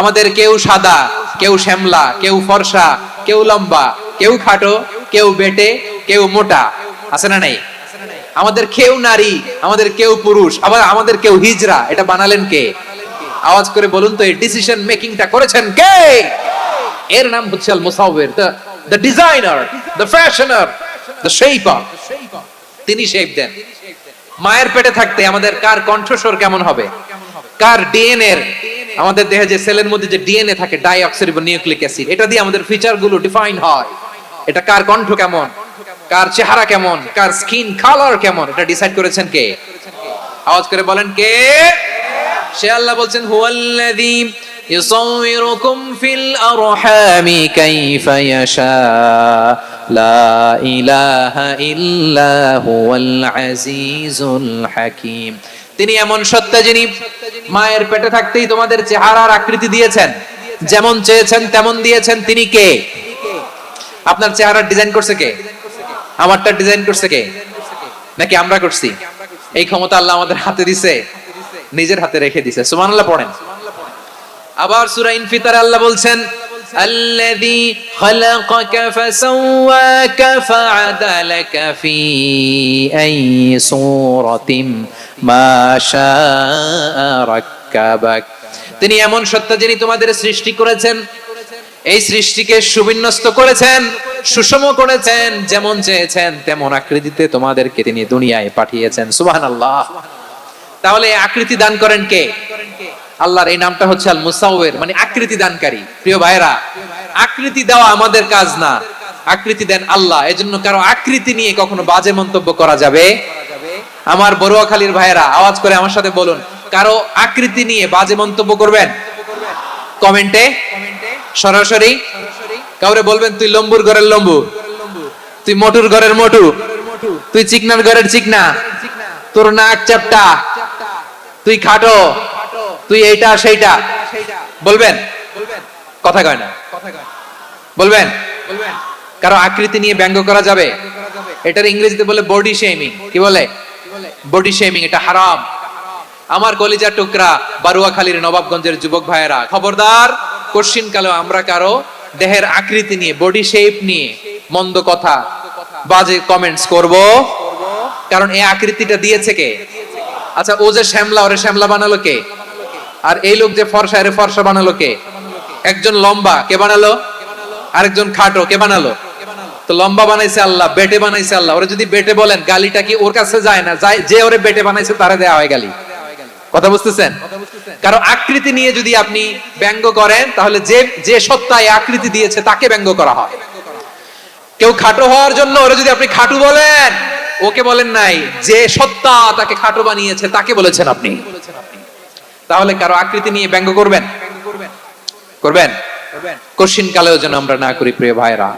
আমাদের কেউ সাদা, কেউ শ্যামলা, কেউ ফর্সা, কেউ লম্বা, কেউ খাটো, কেউ বেটে, কেউ মোটা, আছে না নাই? আমাদের কেউ নারী, আমাদের কেউ পুরুষ, আবার আমাদের কেউ হিজড়া। এটা বানালেন কে? আওয়াজ করে বলুন তো, এই ডিসিশন মেকিংটা করেছেন কে? এর নাম হচ্ছে আল মুসাওয়ির, the designer, the fashioner, the shaper. তিনি শেপ দেন। মায়ের পেটে থাকতে আমাদের কার কণ্ঠস্বর কেমন হবে, কার ডিএনএ, আমাদের দেহে যে সেলের মধ্যে যে ডিএনএ থাকে, ডাইঅক্সিরিবোনিউক্লিক অ্যাসিড, এটা দিয়ে আমাদের ফিচার গুলো ডিফাইন হয়। এটা কার কণ্ঠ কেমন, কার চেহারা কেমন, কার স্কিন কালার কেমন, এটা ডিসাইড করেছেন কে? আওয়াজ করে বলেন কে? সে আল্লাহ বলছেন হুয়াল্লাযী ইউসাউইরুকুম ফিল আরহামি কাইফা ইয়াশা লা ইলাহা ইল্লা হুয়াল আজিজুল হাকীম। তিনি এমন সত্তা যিনি মায়ের পেটে থাকতেই তোমাদের চেহারার আকৃতি দিয়েছেন, যেমন চেয়েছেন তেমন দিয়েছেন। তিনি কে? আপনার চেহারার ডিজাইন করছে কে? আমারটা ডিজাইন করছে কে? নাকি আমরা করছি? এই ক্ষমতা আল্লাহ আমাদের হাতে দিছে, নিজের হাতে রেখে দিছে। সুবহানাল্লাহ পড়েন। আবার সূরা ইনফিতার আল্লাহ বলছেন আল্লাযী খালাকাকা ফাসাওয়াকা ফাআদালাকা ফি আইয়ি সূরাতিন মা শাআ রাক্কাবাক। তিনি এমন সত্তা যিনি তোমাদের সৃষ্টি করেছেন, এই সৃষ্টিকে সুবিন্যস্ত করেছেন, সুষম করেছেন, যেমন চেয়েছেন তেমন আকৃতিতে তোমাদেরকে তিনি দুনিয়ায় পাঠিয়েছেন। সুবহানাল্লাহ। তাহলে আকৃতি দান করেন কে? আল্লাহর এই নামটা হচ্ছে আল মুসাওয়ির, মানে আকৃতি দানকারী। প্রিয় ভাইরা, আকৃতি দেওয়া আমাদের কাজ না, আকৃতি দেন আল্লাহ। এজন্য কারো আকৃতি নিয়ে কখনো বাজে মন্তব্য করা যাবে? আমার বড়ুয়াখালীর ভাইরা আওয়াজ করে আমার সাথে বলুন, কারো আকৃতি নিয়ে বাজে মন্তব্য করবেন? কমেন্টে সরাসরি কাউরে বলবেন তুই লম্বুর ঘরের লম্বু, তুই মোটুর ঘরের মোটু, তুই চিকনার ঘরের চিকনা, তোর নাক চ্যাপটা, তুই খাটো, তুই এইটা সেইটা বলবেন? কথা কয় না, বলবেন? কারো আকৃতি নিয়ে ব্যঙ্গ করা যাবে? এটার ইংরেজিতে বলে বডি শেমিং। কি বলে? Body shaming. এটা হারাম। আমার কলিজার টুকরা বারুয়াখালীর নবাবগঞ্জের যুবক ভাইয়েরা, খবরদার, কোশ্চিন কালো আমরা কারো দেহের আকৃতি নিয়ে, বডি শেপ নিয়ে মন্দ কথা, বাজে কমেন্টস করব? কারণ এই আকৃতিটা দিয়েছে কে? আচ্ছা ও যে শ্যামলা, ওরে শ্যামলা বানালো কে? আর এই লোক যে ফর্সা, এরে ফর্সা বানালো কে? একজন লম্বা, কে বানালো? আরেকজন খাটো, কে বানালো? তো লম্বা বানাইছে আল্লাহ, বেটে বানাইছে আল্লাহ। ওরে যদি বেটে বলেন, গালিটা কি ওর কাছে যায় না? যায়। যে ওরে বেটে বানাইছে তারে দেয়া হয় গালি। কথা বুঝতেছেন? কারণ আকৃতি নিয়ে যদি আপনি ব্যঙ্গ করেন, তাহলে যে যে সত্তায় আকৃতি দিয়েছে তাকে ব্যঙ্গ করা হয়। কেউ খাটো হওয়ার জন্য ওরে যদি আপনি খাটু বলেন, ওকে বলেন নাই, যে সত্তা তাকে খাটো বানিয়েছে তাকে বলেছেন আপনি। তাহলে কারো আকৃতি নিয়ে ব্যঙ্গ করবেন? করবেন? কঠিন কালেও যেন আমরা না করি প্রিয় ভাইরা।